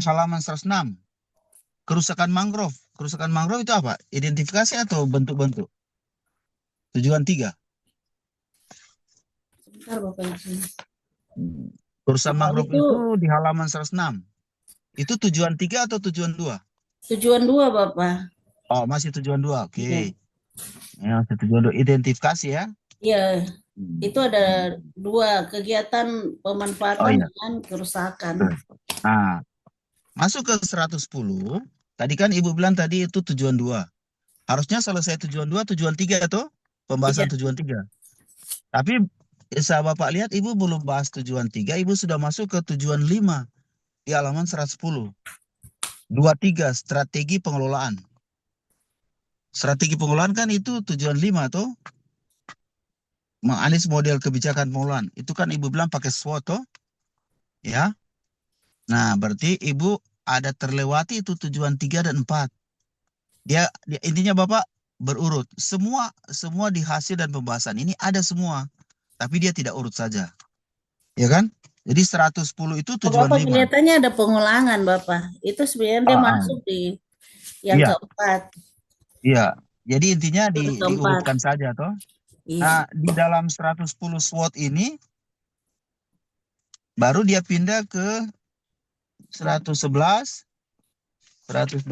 [SPEAKER 5] halaman 106. Kerusakan mangrove. Kerusakan mangrove itu apa? Identifikasi atau bentuk-bentuk? Tujuan 3.
[SPEAKER 4] Sebentar Bapak Ibu.
[SPEAKER 5] Kerusakan mangrove itu di halaman 106. Itu tujuan 3 atau tujuan 2?
[SPEAKER 4] Tujuan 2, Bapak.
[SPEAKER 5] Oh, masih tujuan 2. Oke. Ya, tujuan 2. Identifikasi ya. Iya.
[SPEAKER 4] Itu ada 2 kegiatan pemanfaatan dengan kerusakan.
[SPEAKER 5] Nah, masuk ke 110. Tadi kan Ibu bilang tadi itu tujuan 2. Harusnya selesai tujuan 2, tujuan 3 itu pembahasan tujuan 3. Tapi bisa Bapak lihat Ibu belum bahas tujuan 3, Ibu sudah masuk ke tujuan 5 di halaman 110. 23 strategi pengelolaan. Strategi pengelolaan kan itu tujuan 5 tuh. Menganalisis model kebijakan pengelolaan. Itu kan Ibu bilang pakai SWOT toh. Ya. Nah, berarti Ibu ada terlewati itu tujuan 3 dan 4. Dia intinya Bapak berurut. Semua di hasil dan pembahasan ini ada semua. Tapi dia tidak urut saja. Ya kan? Jadi 110 itu tujuan
[SPEAKER 4] Bapak
[SPEAKER 5] 5.
[SPEAKER 4] Kelihatannya ada pengulangan Bapak. Itu sebenarnya dia masuk di yang keempat.
[SPEAKER 5] Iya. Jadi intinya diurutkan saja toh. Nah, di dalam 110 SWOT ini baru dia pindah ke 111, 112,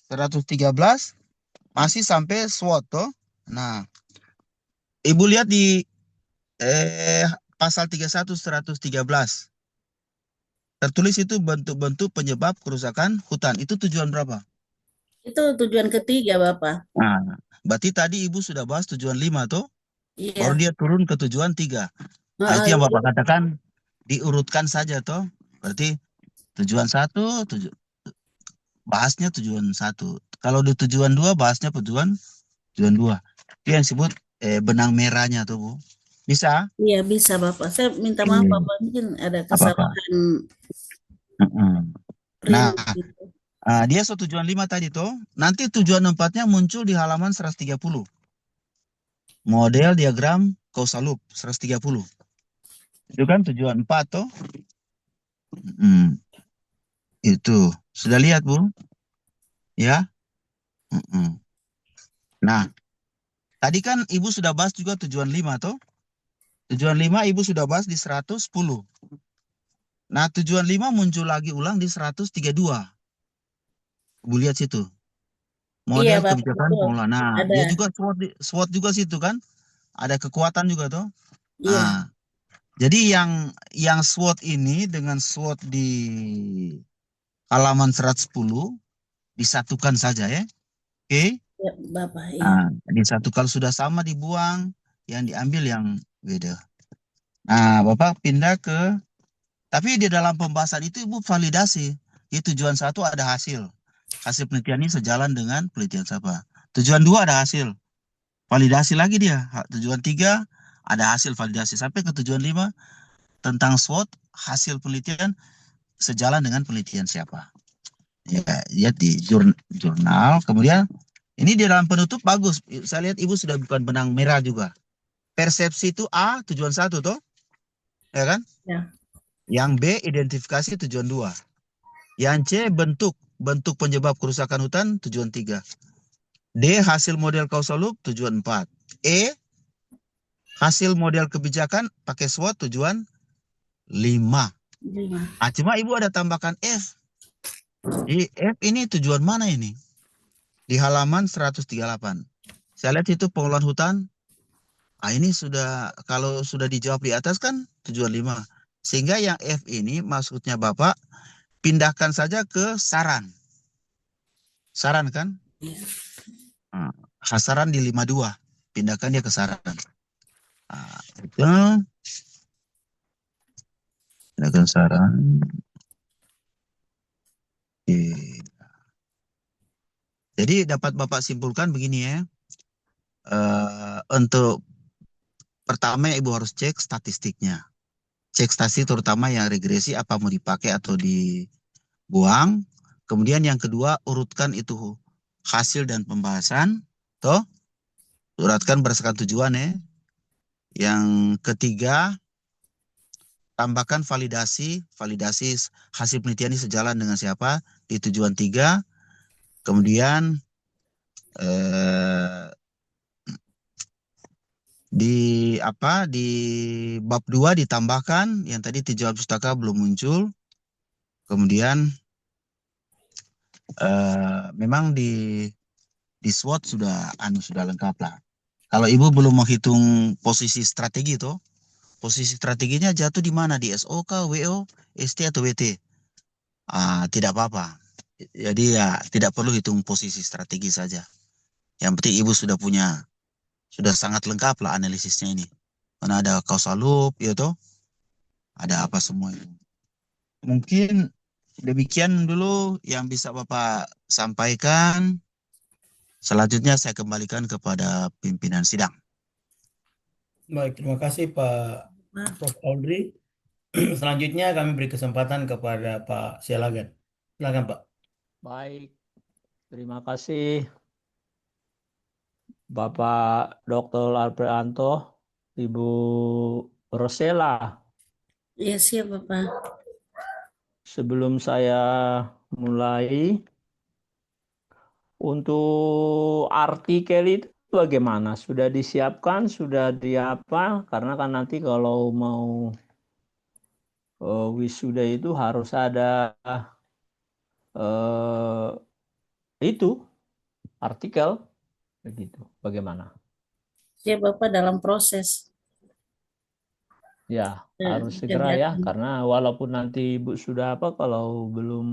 [SPEAKER 5] 113 masih sampai SWOT toh. Nah, Ibu lihat di pasal 31 113. Tertulis itu bentuk-bentuk penyebab kerusakan hutan. Itu tujuan berapa?
[SPEAKER 4] Itu tujuan ketiga, Bapak.
[SPEAKER 5] Nah, Berarti tadi Ibu sudah bahas tujuan 5 tuh, baru
[SPEAKER 4] Iya.
[SPEAKER 5] dia turun ke tujuan 3. Nah, itu yang
[SPEAKER 4] Iya.
[SPEAKER 5] Bapak katakan diurutkan saja toh. Berarti tujuan 1, bahasnya tujuan 1. Kalau di tujuan 2, bahasnya tujuan 2. Itu yang disebut benang merahnya tuh, Bu. Bisa?
[SPEAKER 4] Iya bisa Bapak. Saya minta maaf
[SPEAKER 5] Oke.
[SPEAKER 4] Bapak, mungkin ada
[SPEAKER 5] Apa-apa.
[SPEAKER 4] kesalahan
[SPEAKER 5] Mm-mm.
[SPEAKER 4] print
[SPEAKER 5] Nah,
[SPEAKER 4] gitu.
[SPEAKER 5] dia tujuan 5 tadi tuh. Nanti tujuan 4-nya muncul di halaman 130. Model diagram causal loop 130. Itu kan tujuan 4 tuh. Itu. Sudah lihat, Bu? Ya? Mm-mm. Nah, tadi kan Ibu sudah bahas juga tujuan 5 tuh. Tujuan 5 Ibu sudah bahas di 110. Nah, tujuan 5 muncul lagi ulang di 132. Ibu lihat situ.
[SPEAKER 4] Iya
[SPEAKER 5] Model
[SPEAKER 4] Bapak,
[SPEAKER 5] kebijakan
[SPEAKER 4] betul.
[SPEAKER 5] pengelolaan. Nah,
[SPEAKER 4] Ada.
[SPEAKER 5] dia juga SWOT juga situ kan. Ada kekuatan juga tuh.
[SPEAKER 4] Iya.
[SPEAKER 5] Nah, jadi yang SWOT ini dengan SWOT di halaman 110 disatukan saja ya. Oke.
[SPEAKER 4] Iya Bapak, iya.
[SPEAKER 5] Nah, disatukan sudah sama dibuang, yang diambil yang beda. Nah, Bapak pindah ke, tapi di dalam pembahasan itu Ibu validasi. Di tujuan 1 ada hasil. Hasil penelitian ini sejalan dengan penelitian siapa. Tujuan 2 ada hasil. Validasi lagi dia. Tujuan 3 ada hasil validasi. Sampai ke tujuan 5 tentang SWOT, hasil penelitian sejalan dengan penelitian siapa. Ya, lihat di jurnal. Kemudian ini di dalam penutup bagus. Saya lihat Ibu sudah bukan benang merah juga. Persepsi itu A, tujuan 1 tuh. Ya kan?
[SPEAKER 4] Ya.
[SPEAKER 5] Yang B, identifikasi tujuan 2. Yang C, bentuk penyebab kerusakan hutan tujuan 3. D, hasil model causal loop tujuan 4. E, hasil model kebijakan pakai SWOT tujuan 5.
[SPEAKER 4] 5.
[SPEAKER 5] Ah, cuma Ibu ada tambahkan F. Di F ini tujuan mana ini? Di halaman 138. Saya lihat itu pengelolaan hutan. Ah, ini sudah, kalau sudah dijawab di atas kan tujuan 5. Sehingga yang F ini maksudnya Bapak pindahkan saja ke saran. Saran kan?
[SPEAKER 4] Iya.
[SPEAKER 5] Nah, saran di 52. Pindahkan dia ke saran. Nah, itu. Pindahkan saran. Oke. Jadi dapat Bapak simpulkan begini ya. Untuk pertama Ibu harus cek statistiknya. Cek statistik terutama yang regresi apa mau dipakai atau dibuang. Kemudian yang kedua urutkan itu hasil dan pembahasan. Toh, urutkan berdasarkan tujuan ya. Yang ketiga tambahkan validasi hasil penelitian ini sejalan dengan siapa di tujuan 3. Kemudian di bab 2 ditambahkan yang tadi tinjauan pustaka belum muncul. Kemudian memang di SWOT sudah lengkap lah. Kalau Ibu belum menghitung posisi strategi tuh, posisi strateginya jatuh di mana? Di SOK, WO, ST atau WT? Tidak apa-apa. Jadi ya tidak perlu hitung posisi strategi saja. Yang penting Ibu sudah sangat lengkap lah analisisnya ini. Karena ada causal loop, ya toh, ada apa semua itu. Mungkin demikian dulu yang bisa Bapak sampaikan. Selanjutnya saya kembalikan kepada pimpinan sidang.
[SPEAKER 1] Baik, terima kasih Pak Prof. Audrey. Selanjutnya kami beri kesempatan kepada Pak Sialagan. Silakan Pak.
[SPEAKER 6] Baik, terima kasih Bapak Dr. Alpreanto, Ibu Rosela.
[SPEAKER 4] Iya siap Bapak.
[SPEAKER 6] Sebelum saya mulai, untuk artikel itu bagaimana? Sudah disiapkan, sudah diapa? Karena kan nanti kalau mau wisuda itu harus ada itu artikel begitu. Bagaimana?
[SPEAKER 4] Siap Bapak dalam proses.
[SPEAKER 6] Ya, harus segera ya, karena walaupun nanti Ibu sudah apa, kalau belum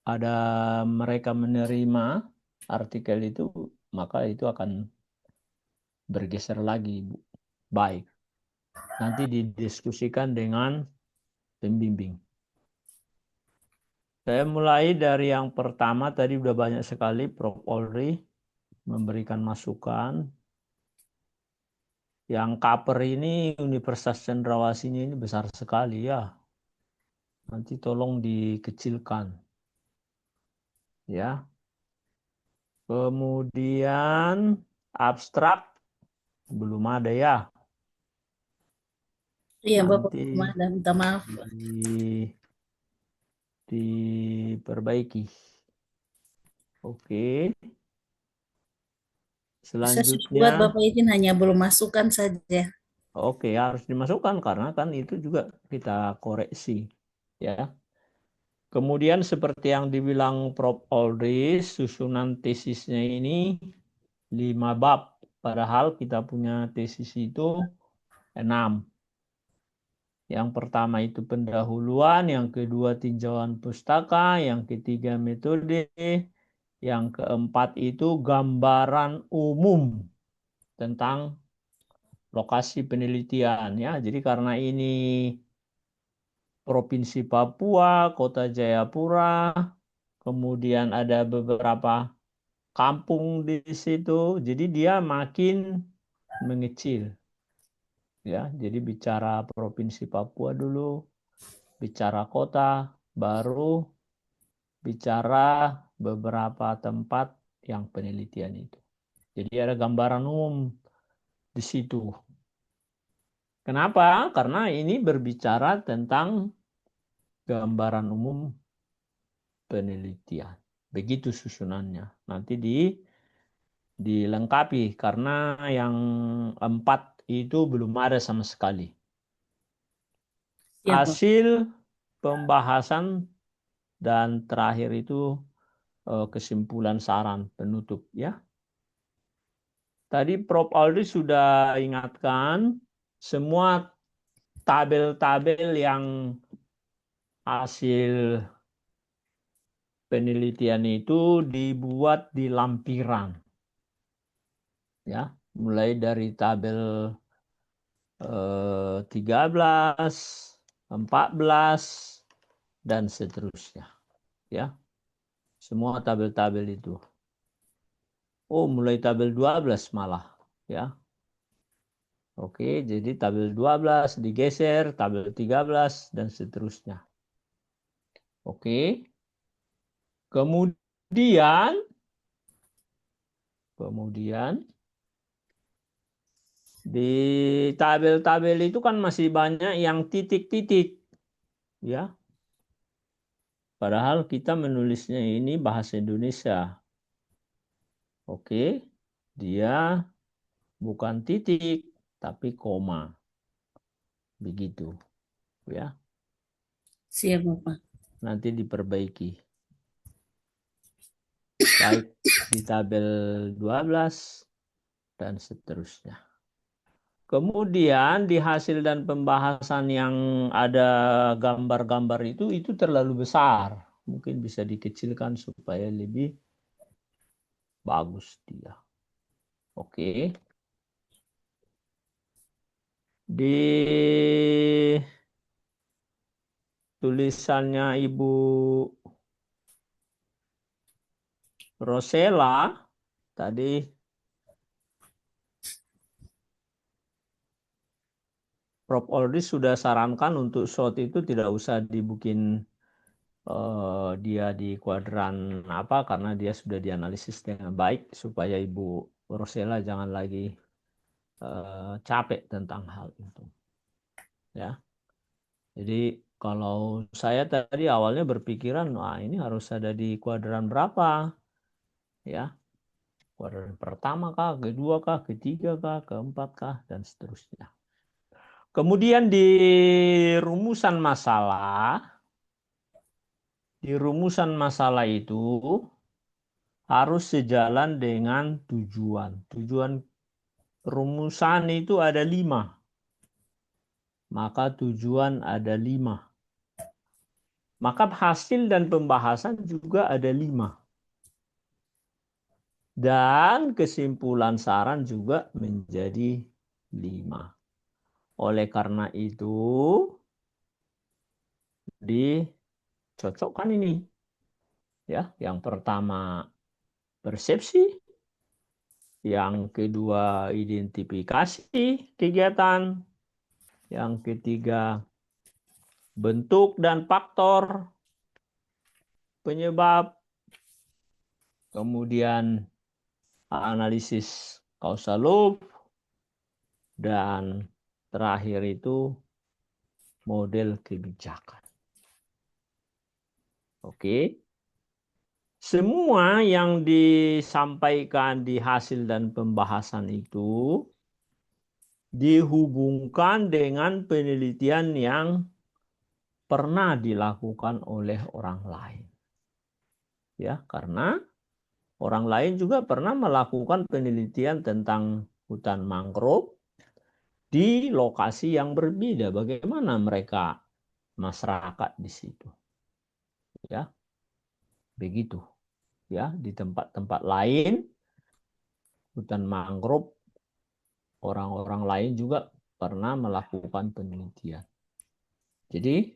[SPEAKER 6] ada mereka menerima artikel itu, maka itu akan bergeser lagi, Bu. Baik. Nanti didiskusikan dengan pembimbing. Saya mulai dari yang pertama, tadi udah banyak sekali Prof. Olri memberikan masukan. Yang cover ini Universitas Cendrawasih ini besar sekali ya. Nanti tolong dikecilkan. Ya. Kemudian abstrak belum ada ya.
[SPEAKER 4] Iya, Bapak,
[SPEAKER 6] Nanti
[SPEAKER 4] minta maaf.
[SPEAKER 6] diperbaiki. Oke.
[SPEAKER 4] Saya sudah buat,
[SPEAKER 6] Selanjutnya,
[SPEAKER 4] Bapak izin, hanya belum masukkan saja.
[SPEAKER 6] oke, harus dimasukkan karena kan itu juga kita koreksi, ya. Kemudian seperti yang dibilang Prof. Oldris, susunan tesisnya ini 5 bab, padahal kita punya tesis itu 6. Yang pertama itu pendahuluan, yang kedua tinjauan pustaka, yang ketiga metode, yang keempat itu gambaran umum tentang lokasi penelitian ya. Jadi karena ini Provinsi Papua, Kota Jayapura, kemudian ada beberapa kampung di situ, jadi dia makin mengecil. Ya, jadi bicara Provinsi Papua dulu, bicara kota, baru bicara beberapa tempat yang penelitian itu. Jadi ada gambaran umum di situ. Kenapa? Karena ini berbicara tentang gambaran umum penelitian. Begitu susunannya. Nanti dilengkapi karena yang 4 itu belum ada sama sekali.
[SPEAKER 4] Ya, Pak.
[SPEAKER 6] Hasil pembahasan dan terakhir itu kesimpulan saran penutup ya. Tadi Prof. Aldi sudah ingatkan semua tabel-tabel yang hasil penelitian itu dibuat di lampiran. Ya, mulai dari tabel 13, 14 dan seterusnya. Ya. Semua tabel-tabel itu. Oh, mulai tabel 12 malah, ya. Oke, jadi tabel 12 digeser, tabel 13 dan seterusnya. Oke. Kemudian di tabel-tabel itu kan masih banyak yang titik-titik, ya. Padahal kita menulisnya ini bahasa Indonesia. Oke, dia bukan titik, tapi koma. Begitu, ya.
[SPEAKER 4] Siap, Bapak.
[SPEAKER 6] Nanti diperbaiki. Baik di tabel 12 dan seterusnya. Kemudian di hasil dan pembahasan yang ada gambar-gambar itu terlalu besar. Mungkin bisa dikecilkan supaya lebih bagus dia. Oke. Di tulisannya Ibu Rosella tadi Prof. Oldis sudah sarankan untuk shot itu tidak usah dibikin dia di kuadran apa karena dia sudah dianalisis dengan baik supaya Ibu Rosella jangan lagi capek tentang hal itu. Ya. Jadi kalau saya tadi awalnya berpikiran, wah ini harus ada di kuadran berapa? Ya. Kuadran pertama kah, kedua kah, ketiga kah, keempat kah, dan seterusnya. Kemudian di rumusan masalah itu harus sejalan dengan tujuan. Tujuan rumusan itu ada 5. Maka tujuan ada 5. Maka hasil dan pembahasan juga ada 5. Dan kesimpulan saran juga menjadi 5. Oleh karena itu, dicocokkan ini. Ya, yang pertama persepsi, yang kedua identifikasi kegiatan, yang ketiga bentuk dan faktor penyebab, kemudian analisis causal loop, dan terakhir itu model kebijakan. Oke. Semua yang disampaikan di hasil dan pembahasan itu dihubungkan dengan penelitian yang pernah dilakukan oleh orang lain. Ya, karena orang lain juga pernah melakukan penelitian tentang hutan mangrove di lokasi yang berbeda. Bagaimana mereka masyarakat di situ? Ya, begitu. Ya, di tempat-tempat lain hutan mangrove orang-orang lain juga pernah melakukan penelitian. Jadi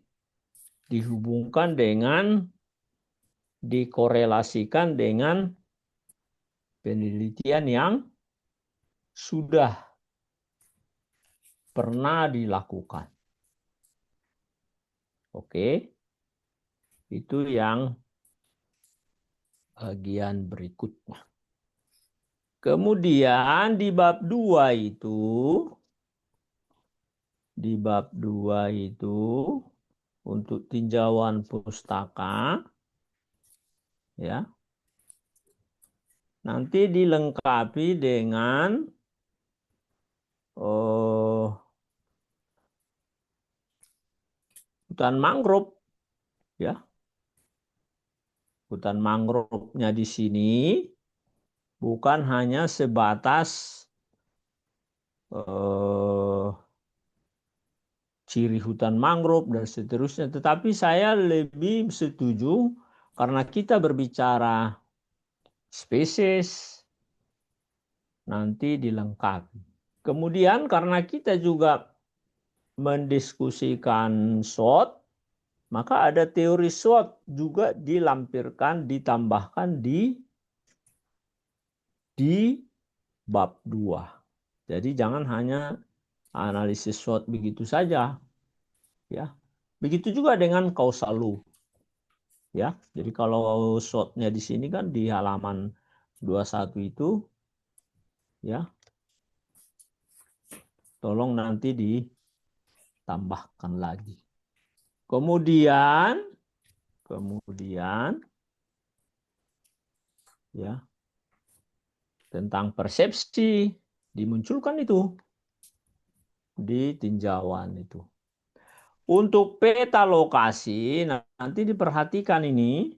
[SPEAKER 6] dihubungkan dengan, dikorelasikan dengan penelitian yang sudah pernah dilakukan. Oke, itu yang bagian berikutnya. Kemudian di bab 2 itu untuk tinjauan pustaka ya. Nanti dilengkapi dengan hutan mangrove ya. Hutan mangrove-nya di sini bukan hanya sebatas ciri hutan mangrove dan seterusnya, tetapi saya lebih setuju karena kita berbicara spesies nanti dilengkapi. Kemudian karena kita juga mendiskusikan SWOT, maka ada teori SWOT juga dilampirkan, ditambahkan di bab 2. Jadi jangan hanya analisis SWOT begitu saja. Ya. Begitu juga dengan causal loop. Ya. Jadi kalau SWOT-nya di sini kan di halaman 21 itu ya. Tolong nanti ditambahkan lagi. Kemudian ya tentang persepsi dimunculkan itu di tinjauan itu. Untuk peta lokasi nanti diperhatikan ini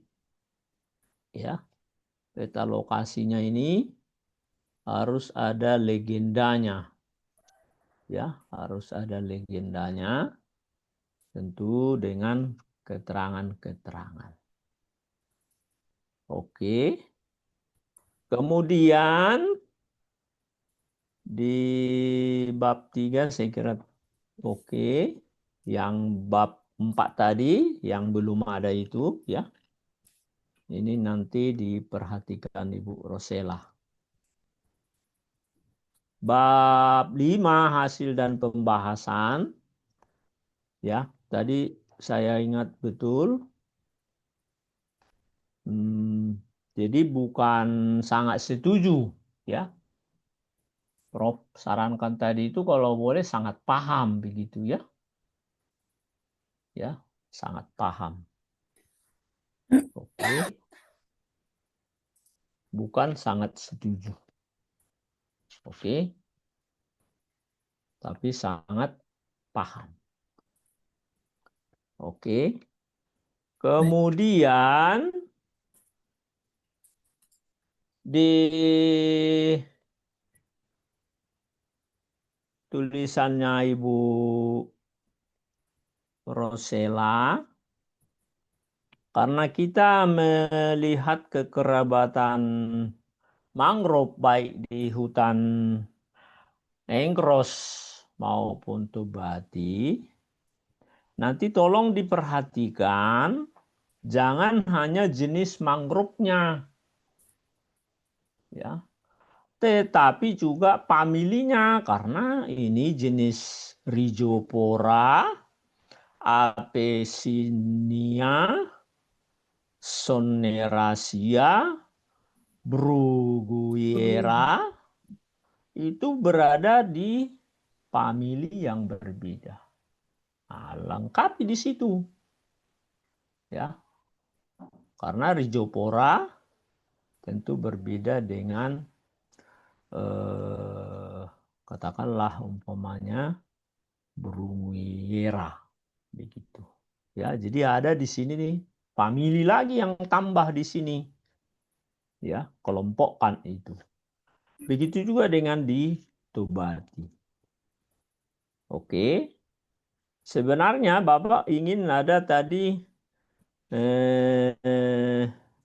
[SPEAKER 6] ya. Peta lokasinya ini harus ada legendanya. Ya, harus ada legendanya tentu dengan keterangan-keterangan. Oke. Kemudian di bab 3 saya kira oke. Yang bab 4 tadi yang belum ada itu ya. Ini nanti diperhatikan Ibu Rosela. Bab 5 hasil dan pembahasan. Ya, tadi saya ingat betul. Jadi bukan sangat setuju ya. Prof sarankan tadi itu kalau boleh sangat paham begitu ya. Ya, sangat paham. Oke. Bukan sangat setuju. Oke. Tapi sangat paham. Oke. Kemudian di tulisannya Ibu Rosela Karena kita melihat kekerabatan mangrove baik di hutan Engros maupun Tobati, nanti tolong diperhatikan jangan hanya jenis mangrove-nya, ya, tetapi juga familinya, karena ini jenis Rhizophora, Apecinia, Soneraceae, Bruguiera, itu berada di famili yang berbeda. Nah, lengkapi di situ, ya, karena Rhizophora tentu berbeda dengan katakanlah umpamanya Bruguiera, begitu. Ya, jadi ada di sini nih famili lagi yang tambah di sini, ya, kelompokkan itu. Begitu juga dengan di Tobati. Oke, sebenarnya Bapak ingin ada tadi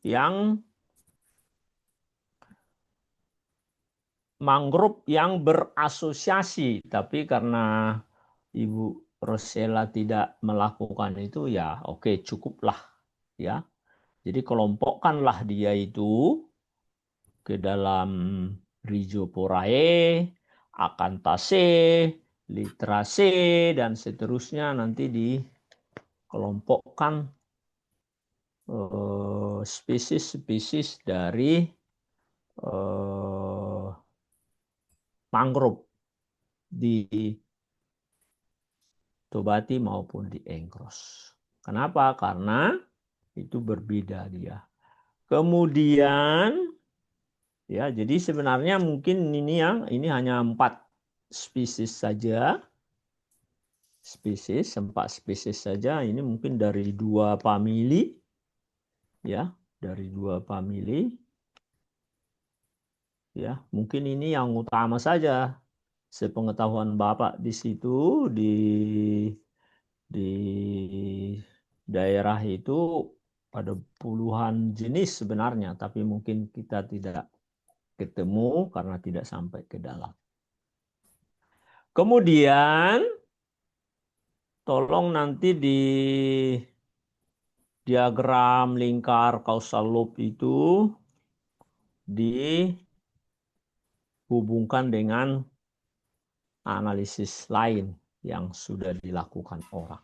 [SPEAKER 6] yang mangrove yang berasosiasi, tapi karena Ibu Rosella tidak melakukan itu, ya oke, cukuplah, ya. Jadi kelompokkanlah dia itu ke dalam Rhizophorae, Acanthaceae, Litraceae, dan seterusnya, nanti dikelompokkan spesies-spesies dari mangrove di Tobati maupun di Engros. Kenapa? Karena itu berbeda dia. Kemudian, ya, jadi sebenarnya mungkin ini hanya 4 spesies saja. 4 spesies saja. Ini mungkin dari 2 famili, ya, dari 2 famili. Ya, mungkin ini yang utama saja. Sepengetahuan Bapak di situ di daerah itu ada puluhan jenis sebenarnya, tapi mungkin kita tidak ketemu karena tidak sampai ke dalam. Kemudian tolong nanti di diagram lingkar causal loop itu dihubungkan dengan analisis lain yang sudah dilakukan orang.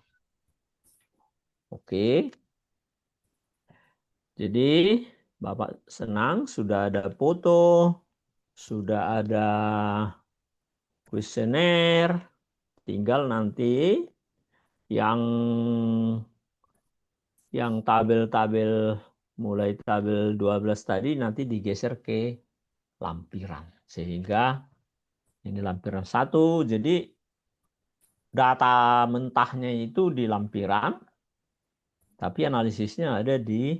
[SPEAKER 6] Oke. Jadi Bapak senang sudah ada foto, sudah ada kuesioner, tinggal nanti yang tabel-tabel mulai tabel 12 tadi nanti digeser ke lampiran. Sehingga ini lampiran 1, jadi data mentahnya itu di lampiran, tapi analisisnya ada di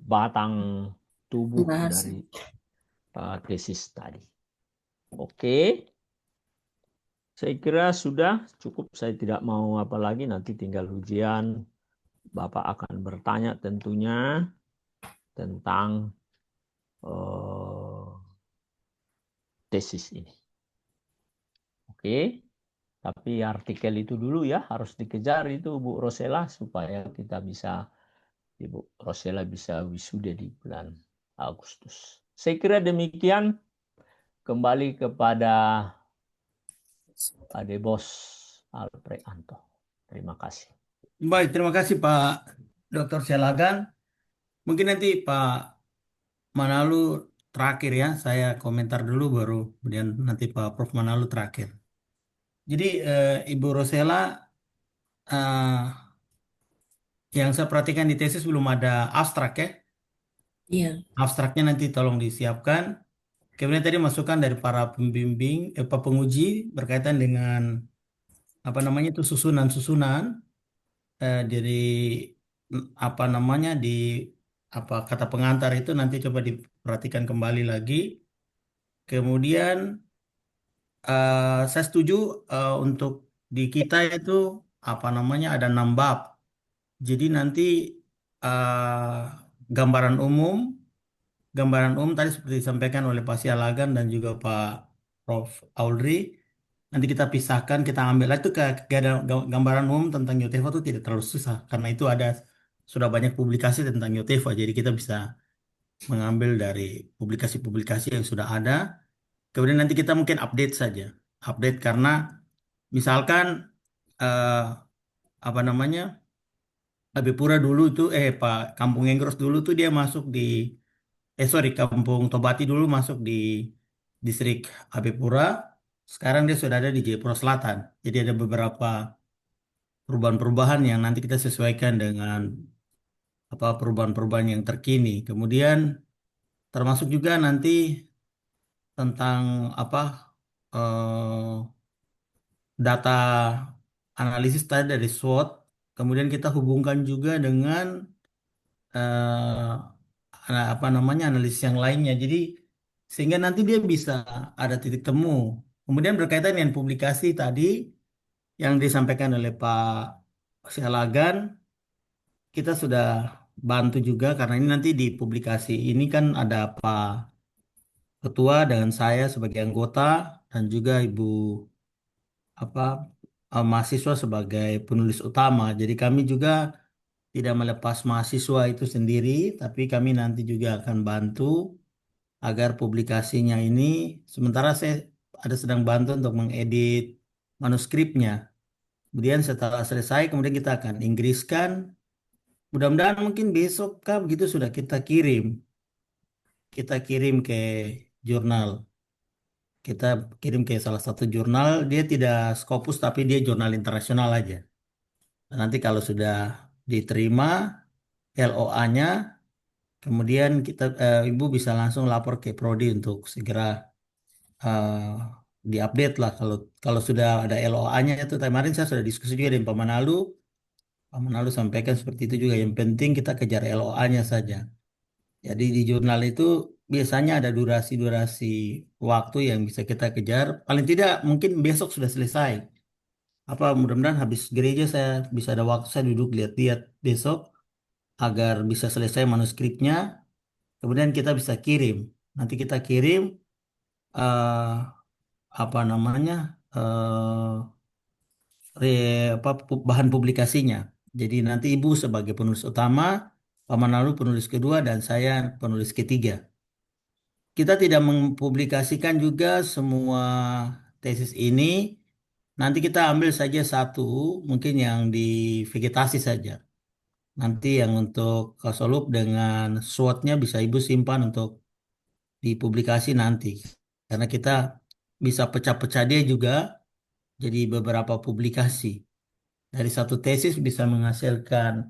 [SPEAKER 6] batang tubuh dari tesis tadi. Oke. Saya kira sudah cukup, saya tidak mau apa lagi, nanti tinggal ujian. Bapak akan bertanya tentunya tentang tesis ini. Oke, tapi artikel itu dulu ya, harus dikejar itu Bu Rosella supaya kita bisa, Ibu Rosella bisa wisuda di bulan Agustus. Saya kira demikian. Kembali kepada Pak Debos Alpreanto. Terima kasih.
[SPEAKER 1] Baik, terima kasih Pak Dr. Sialagan. Mungkin nanti Pak Manalu terakhir ya, saya komentar dulu baru kemudian nanti Pak Prof Manalu terakhir. Jadi Ibu Rosella, yang saya perhatikan di tesis belum ada abstrak ya.
[SPEAKER 4] Iya.
[SPEAKER 1] Abstraknya nanti tolong disiapkan. Kemudian tadi masukan dari para pembimbing, penguji berkaitan dengan apa namanya itu susunan-susunan dari apa namanya di apa kata pengantar itu nanti coba diperhatikan kembali lagi. Kemudian saya setuju untuk di kita itu apa namanya ada 6 bab. Jadi nanti eh, gambaran umum, tadi seperti disampaikan oleh Pak Sialagan dan juga Pak Prof. Audrey. Nanti kita pisahkan, kita ambil itu gambaran umum tentang Yotefa itu tidak terlalu susah karena itu ada sudah banyak publikasi tentang Yotefa. Jadi kita bisa mengambil dari publikasi-publikasi yang sudah ada. Kemudian nanti kita mungkin update saja, update karena misalkan eh, apa namanya Abipura dulu itu Pak Kampung Enggros dulu tuh dia masuk di Kampung Tobati dulu masuk di distrik Abipura. Sekarang dia sudah ada di Jayapura Selatan. Jadi ada beberapa perubahan-perubahan yang nanti kita sesuaikan dengan apa perubahan-perubahan yang terkini. Kemudian termasuk juga nanti tentang apa eh, data analisis tadi dari SWOT. Kemudian kita hubungkan juga dengan apa namanya analisis yang lainnya. Jadi sehingga nanti dia bisa ada titik temu. Kemudian berkaitan dengan publikasi tadi yang disampaikan oleh Pak Sialagan, kita sudah bantu juga karena ini nanti di publikasi ini kan ada Pak Ketua dengan saya sebagai anggota dan juga Ibu apa mahasiswa sebagai penulis utama. Jadi kami juga tidak melepas mahasiswa itu sendiri, tapi kami nanti juga akan bantu agar publikasinya ini, sementara saya ada sedang bantu untuk mengedit manuskripnya. Kemudian setelah selesai, kemudian kita akan Inggriskan. Mudah-mudahan mungkin besok kah begitu sudah kita kirim. Kita kirim ke jurnal. Kita kirim ke salah satu jurnal. Dia tidak Scopus tapi dia jurnal internasional aja. Nanti kalau sudah diterima LOA-nya, kemudian Ibu bisa langsung lapor ke Prodi untuk segera diupdate lah kalau kalau sudah ada LOA-nya itu. Kemarin saya sudah diskusi juga dengan Pak Manalu. Pak Manalu sampaikan seperti itu juga. Yang penting kita kejar LOA-nya saja. Jadi di jurnal itu biasanya ada durasi-durasi waktu yang bisa kita kejar. Paling tidak mungkin besok sudah selesai. Apa mudah-mudahan habis gereja saya bisa ada waktu saya duduk lihat-lihat besok agar bisa selesai manuskripnya. Kemudian kita bisa kirim. Nanti kita kirim eh, apa namanya bahan publikasinya. Jadi nanti Ibu sebagai penulis utama, Pak Manalu penulis kedua, dan saya penulis ketiga. Kita tidak mempublikasikan juga semua tesis ini. Nanti kita ambil saja satu, mungkin yang di vegetasi saja. Nanti yang untuk Kasolup dengan SWOT-nya bisa Ibu simpan untuk dipublikasi nanti. Karena kita bisa pecah-pecah dia juga jadi beberapa publikasi. Dari satu tesis bisa menghasilkan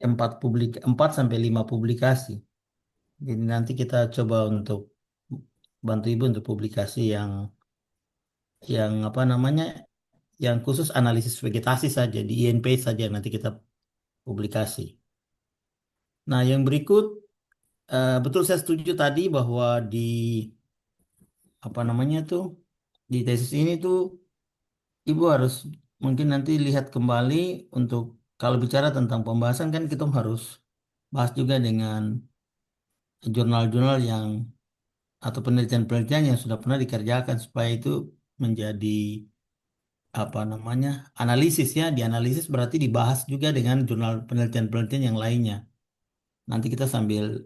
[SPEAKER 1] 4 sampai 5 publikasi. Jadi nanti kita coba untuk bantu Ibu untuk publikasi yang apa namanya yang khusus analisis vegetasi saja di INP saja nanti kita publikasi. Nah, yang berikut betul saya setuju tadi bahwa di apa namanya tuh di tesis ini tuh Ibu harus mungkin nanti lihat kembali untuk kalau bicara tentang pembahasan kan kita harus bahas juga dengan jurnal-jurnal yang atau penelitian-penelitian yang sudah pernah dikerjakan supaya itu menjadi apa namanya analisis ya. Dianalisis berarti dibahas juga dengan jurnal penelitian-penelitian yang lainnya. Nanti kita sambil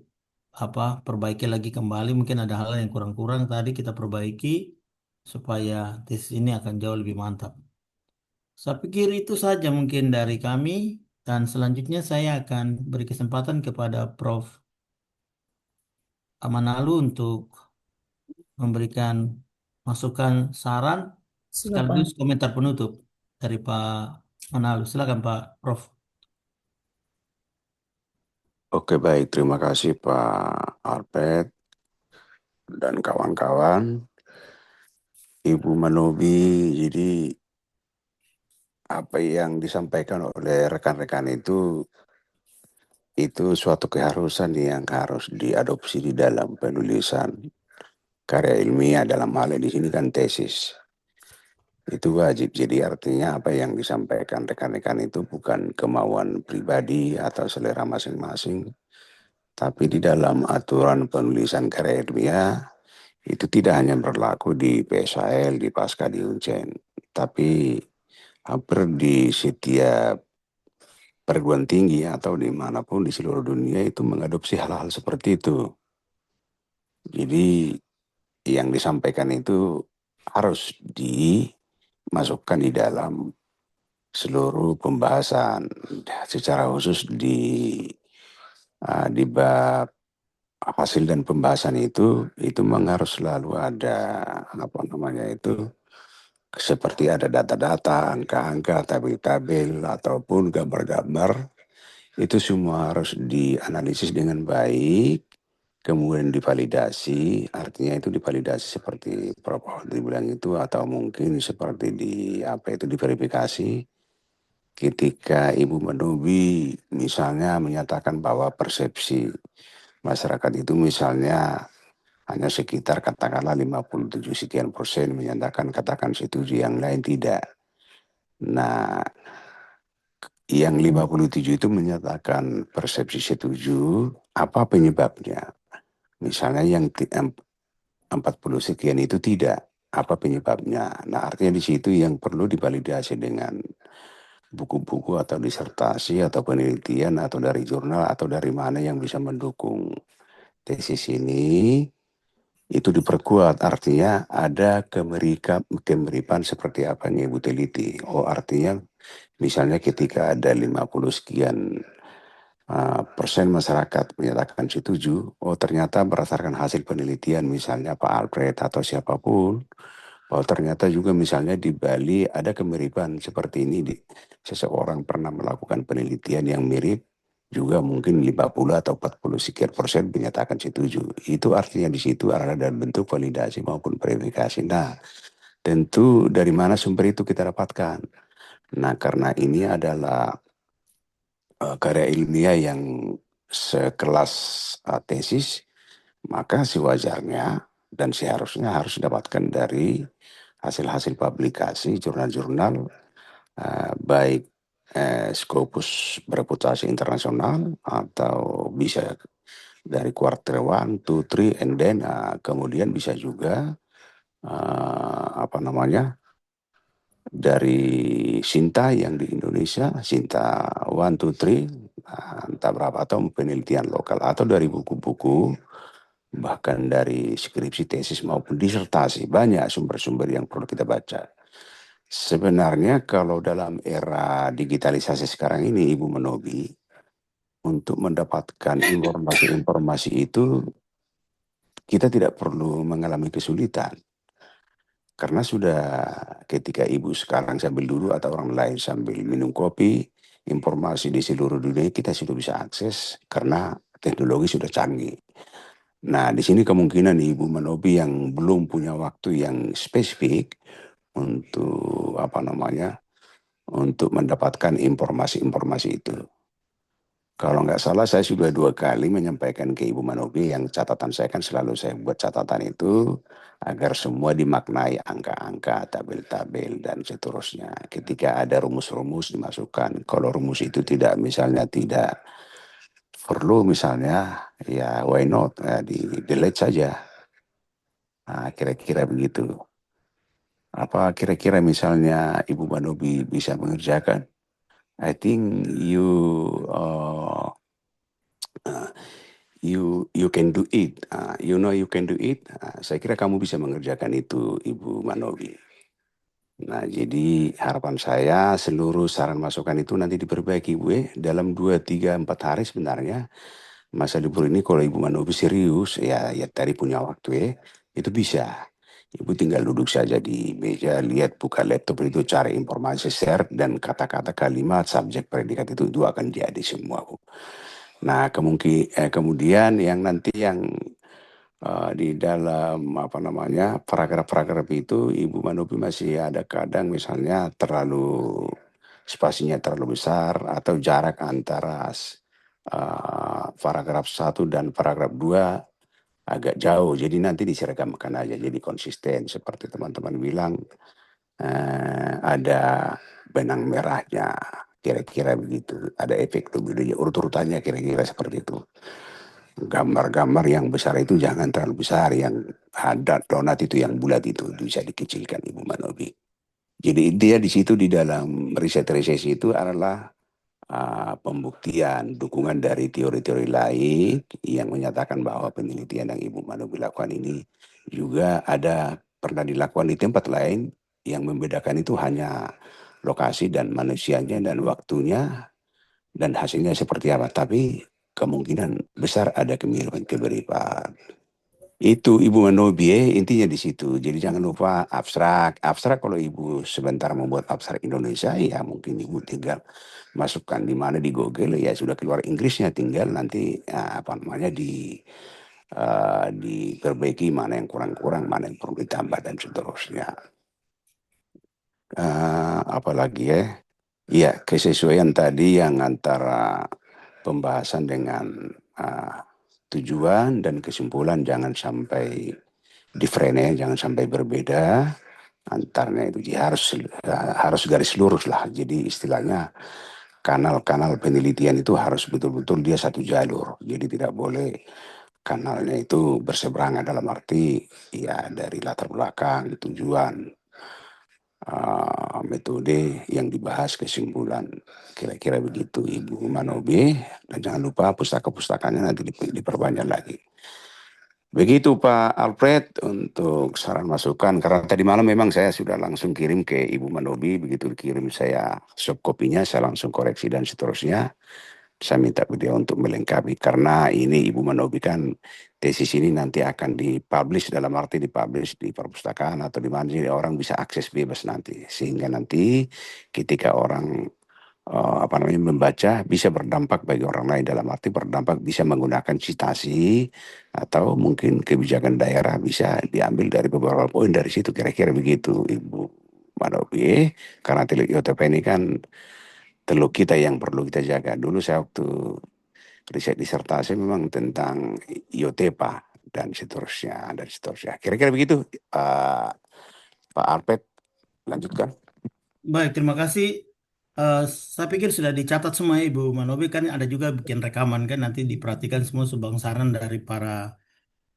[SPEAKER 1] apa perbaiki lagi kembali mungkin ada hal yang kurang-kurang tadi kita perbaiki supaya tesis ini akan jauh lebih mantap. Saya pikir itu saja mungkin dari kami dan selanjutnya saya akan beri kesempatan kepada Prof. Amanalu untuk memberikan masukan saran
[SPEAKER 4] Silakan.
[SPEAKER 1] sekaligus komentar penutup dari Pak Manalu. Silakan Pak Prof.
[SPEAKER 2] Oke, baik. Terima kasih Pak Alpet dan kawan-kawan. Ibu Manobi, jadi apa yang disampaikan oleh rekan-rekan itu suatu keharusan yang harus diadopsi di dalam penulisan karya ilmiah dalam hal ini di sini kan tesis. Itu wajib. Jadi artinya apa yang disampaikan rekan-rekan itu bukan kemauan pribadi atau selera masing-masing, tapi di dalam aturan penulisan karya ilmiah itu tidak hanya berlaku di PSAL, di Pasca, di Uncen, tapi hampir di setiap perguruan tinggi atau dimanapun di seluruh dunia itu mengadopsi hal-hal seperti itu. Jadi yang disampaikan itu harus dimasukkan di dalam seluruh pembahasan, secara khusus di bab hasil dan pembahasan itu memang harus selalu ada apa namanya itu, seperti ada data-data, angka-angka, tabel-tabel ataupun gambar-gambar, itu semua harus dianalisis dengan baik, kemudian divalidasi. Artinya itu divalidasi seperti Prof. Audrey bilang itu, atau mungkin seperti diverifikasi ketika Ibu Menobi misalnya menyatakan bahwa persepsi masyarakat itu misalnya hanya sekitar katakanlah 57 sekian persen menyatakan katakan setuju, yang lain tidak. Nah, yang 57 itu menyatakan persepsi setuju, apa penyebabnya? Misalnya yang 40 sekian itu tidak, apa penyebabnya? Nah, artinya di situ yang perlu divalidasi dengan buku-buku atau disertasi atau penelitian atau dari jurnal atau dari mana yang bisa mendukung tesis ini, itu diperkuat. Artinya ada kemiripan seperti apa yang Ibu teliti. Oh, artinya misalnya ketika ada 50 sekian persen masyarakat menyatakan setuju, oh ternyata berdasarkan hasil penelitian misalnya Pak Alfred atau siapapun, bahwa ternyata juga misalnya di Bali ada kemiripan seperti ini. Seseorang pernah melakukan penelitian yang mirip, juga mungkin 50 atau 40 sekian persen menyatakan setuju. Itu artinya di situ ada dalam bentuk validasi maupun verifikasi. Nah, tentu dari mana sumber itu kita dapatkan? Nah, karena ini adalah karya ilmiah yang sekelas tesis, maka sewajarnya dan seharusnya harus didapatkan dari hasil-hasil publikasi jurnal-jurnal baik Scopus bereputasi internasional atau bisa dari quarter 1, 2, 3, and then kemudian bisa juga dari Sinta yang di Indonesia, Sinta 1, 2, 3, entah berapa, atau penelitian lokal, atau dari buku-buku, bahkan dari skripsi, tesis maupun disertasi. Banyak sumber-sumber yang perlu kita baca. Sebenarnya kalau dalam era digitalisasi sekarang ini, Ibu Menobi, untuk mendapatkan informasi-informasi itu kita tidak perlu mengalami kesulitan. Karena sudah ketika Ibu sekarang sambil duduk atau orang lain sambil minum kopi, informasi di seluruh dunia kita sudah bisa akses karena teknologi sudah canggih. Nah, di sini kemungkinan Ibu Menobi yang belum punya waktu yang spesifik untuk untuk mendapatkan informasi-informasi itu. Kalau nggak salah saya sudah 2 kali menyampaikan ke Ibu Manobi, yang catatan saya kan selalu saya buat catatan itu agar semua dimaknai angka-angka, tabel-tabel dan seterusnya. Ketika ada rumus-rumus dimasukkan. Kalau rumus itu tidak perlu misalnya, ya why not, di delete saja. Nah, kira-kira begitu. Apa kira-kira misalnya Ibu Manobi bisa mengerjakan? I think you can do it. You can do it. Saya kira kamu bisa mengerjakan itu, Ibu Manobi. Nah, jadi harapan saya seluruh saran masukan itu nanti diperbaiki, Bu. Dalam 2, 3, 4 hari sebenarnya masa libur ini kalau Ibu Manobi serius, ya tadi punya waktu itu bisa. Ibu tinggal duduk saja di meja, lihat, buka laptop itu, cari informasi, share, dan kata-kata, kalimat, subjek, predikat itu akan jadi semua, Bu. Nah, kemudian yang nanti yang di dalam paragraf-paragraf itu Ibu Manobi masih ada kadang misalnya spasinya terlalu besar atau jarak antara paragraf 1 dan paragraf 2 agak jauh. Jadi nanti diseragamkan aja, jadi konsisten seperti teman-teman bilang. ada benang merahnya, kira-kira begitu. Ada efek dominonya, urut-urutannya kira-kira seperti itu. Gambar-gambar yang besar itu jangan terlalu besar, yang ada donat itu yang bulat itu bisa dikecilkan Ibu Manobi. Jadi dia di situ di dalam riset-riset itu adalah pembuktian, dukungan dari teori-teori lain yang menyatakan bahwa penelitian yang Ibu Manobi lakukan ini juga ada pernah dilakukan di tempat lain, yang membedakan itu hanya lokasi dan manusianya dan waktunya dan hasilnya seperti apa. Tapi kemungkinan besar ada kemiripan-kemiripan. Itu Ibu Manobi, intinya di situ. Jadi jangan lupa abstrak. Abstrak kalau Ibu sebentar membuat abstrak Indonesia, ya mungkin Ibu tinggal masukkan di mana di Google, ya sudah keluar Inggrisnya, tinggal nanti apa namanya diperbaiki mana yang kurang-kurang, mana yang perlu ditambah dan seterusnya. Apalagi ya, ya kesesuaian tadi yang antara pembahasan dengan tujuan dan kesimpulan jangan sampai different, jangan sampai berbeda antaranya itu. Harus garis lurus lah. Jadi istilahnya kanal-kanal penelitian itu harus betul-betul dia satu jalur. Jadi tidak boleh kanalnya itu berseberangan, dalam arti ya dari latar belakang, tujuan, metode yang dibahas, kesimpulan. Kira-kira begitu Ibu Manobi. Dan jangan lupa pustaka-pustakanya nanti diperbanyak lagi. Begitu Pak Alfred untuk saran masukan. Karena tadi malam memang saya sudah langsung kirim ke Ibu Manobi. Begitu dikirim saya soft copy-nya, saya langsung koreksi dan seterusnya. Saya minta beliau untuk melengkapi. Karena ini Ibu Manobi kan tesis ini nanti akan dipublish, dalam arti dipublish di perpustakaan atau di mana, jadi orang bisa akses bebas nanti. Sehingga nanti ketika orang membaca bisa berdampak bagi orang lain, dalam arti berdampak bisa menggunakan citasi atau mungkin kebijakan daerah bisa diambil dari beberapa poin dari situ, kira-kira begitu Ibu Manobi. Karena Teluk IOTP ini kan teluk kita yang perlu kita jaga. Dulu saya waktu riset disertasi memang tentang IOTEPA dan seterusnya dan seterusnya. Kira-kira begitu Pak Alfred, lanjutkan.
[SPEAKER 1] Baik, terima kasih. Saya pikir sudah dicatat semua ya, Ibu Manobi, kan ada juga bikin rekaman kan, nanti diperhatikan semua sumbang saran dari para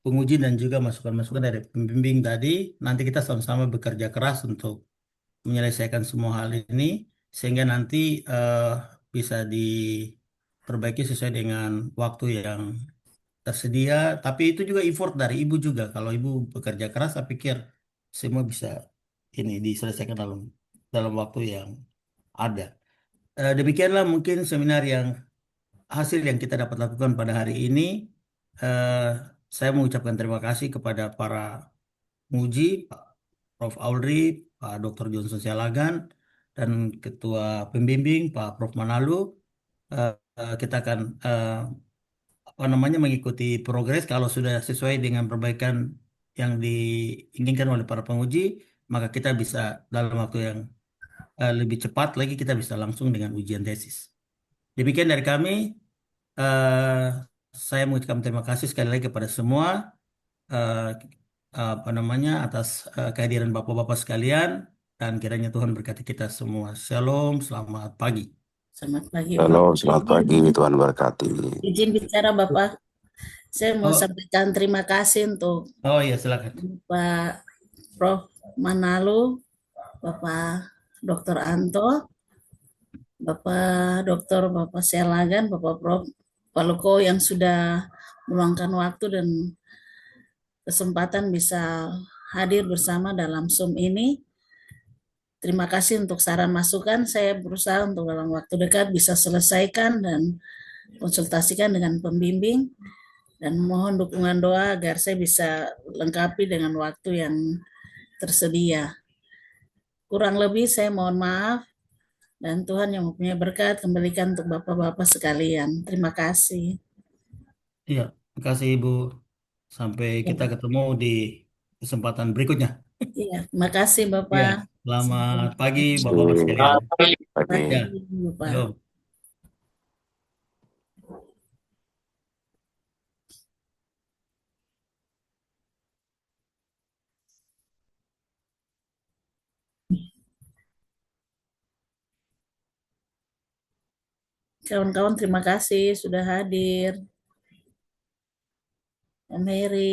[SPEAKER 1] penguji dan juga masukan-masukan dari pembimbing tadi. Nanti kita sama-sama bekerja keras untuk menyelesaikan semua hal ini sehingga nanti eh, bisa diperbaiki sesuai dengan waktu yang tersedia. Tapi itu juga effort dari Ibu juga. Kalau Ibu bekerja keras, saya pikir semua bisa ini diselesaikan dalam waktu yang ada. Demikianlah mungkin seminar yang hasil yang kita dapat lakukan pada hari ini. Eh, saya mengucapkan terima kasih kepada para penguji, Pak Prof. Audrey, Pak Dr. Johnson Sialagan, dan Ketua Pembimbing Pak Prof. Manalu. Kita akan mengikuti progres. Kalau sudah sesuai dengan perbaikan yang diinginkan oleh para penguji, maka kita bisa dalam waktu yang lebih cepat lagi kita bisa langsung dengan ujian tesis. Demikian dari kami. eh, saya mengucapkan terima kasih sekali lagi kepada semua eh, atas kehadiran Bapak-bapak sekalian, dan kiranya Tuhan berkati kita semua. Shalom, selamat pagi.
[SPEAKER 4] Selamat pagi,
[SPEAKER 2] Halo,
[SPEAKER 4] Bapak.
[SPEAKER 2] selamat pagi, Tuhan berkati.
[SPEAKER 4] Izin bicara, Bapak. Saya mau
[SPEAKER 1] Oh,
[SPEAKER 4] sampaikan terima kasih untuk
[SPEAKER 1] oh iya, silakan.
[SPEAKER 4] Pak Prof. Manalu, Bapak Dr. Anto, Bapak Dr. Bapak Sialagan, Bapak Prof. Paluko yang sudah meluangkan waktu dan kesempatan bisa hadir bersama dalam Zoom ini. Terima kasih untuk saran masukan. Saya berusaha untuk dalam waktu dekat bisa selesaikan dan konsultasikan dengan pembimbing, dan mohon dukungan doa agar saya bisa lengkapi dengan waktu yang tersedia. Kurang lebih saya mohon maaf, dan Tuhan yang mempunyai berkat kembalikan untuk Bapak-bapak sekalian. Terima kasih.
[SPEAKER 1] Iya, terima kasih Ibu. Sampai kita ketemu di kesempatan berikutnya.
[SPEAKER 4] Iya, terima kasih
[SPEAKER 1] Iya,
[SPEAKER 4] Bapak.
[SPEAKER 1] selamat pagi Bapak-bapak sekalian.
[SPEAKER 3] Selamat pagi.
[SPEAKER 2] Pagi.
[SPEAKER 1] Ya,
[SPEAKER 4] Bapak.
[SPEAKER 1] shalom.
[SPEAKER 4] Kawan-kawan terima kasih sudah hadir. Om Heri.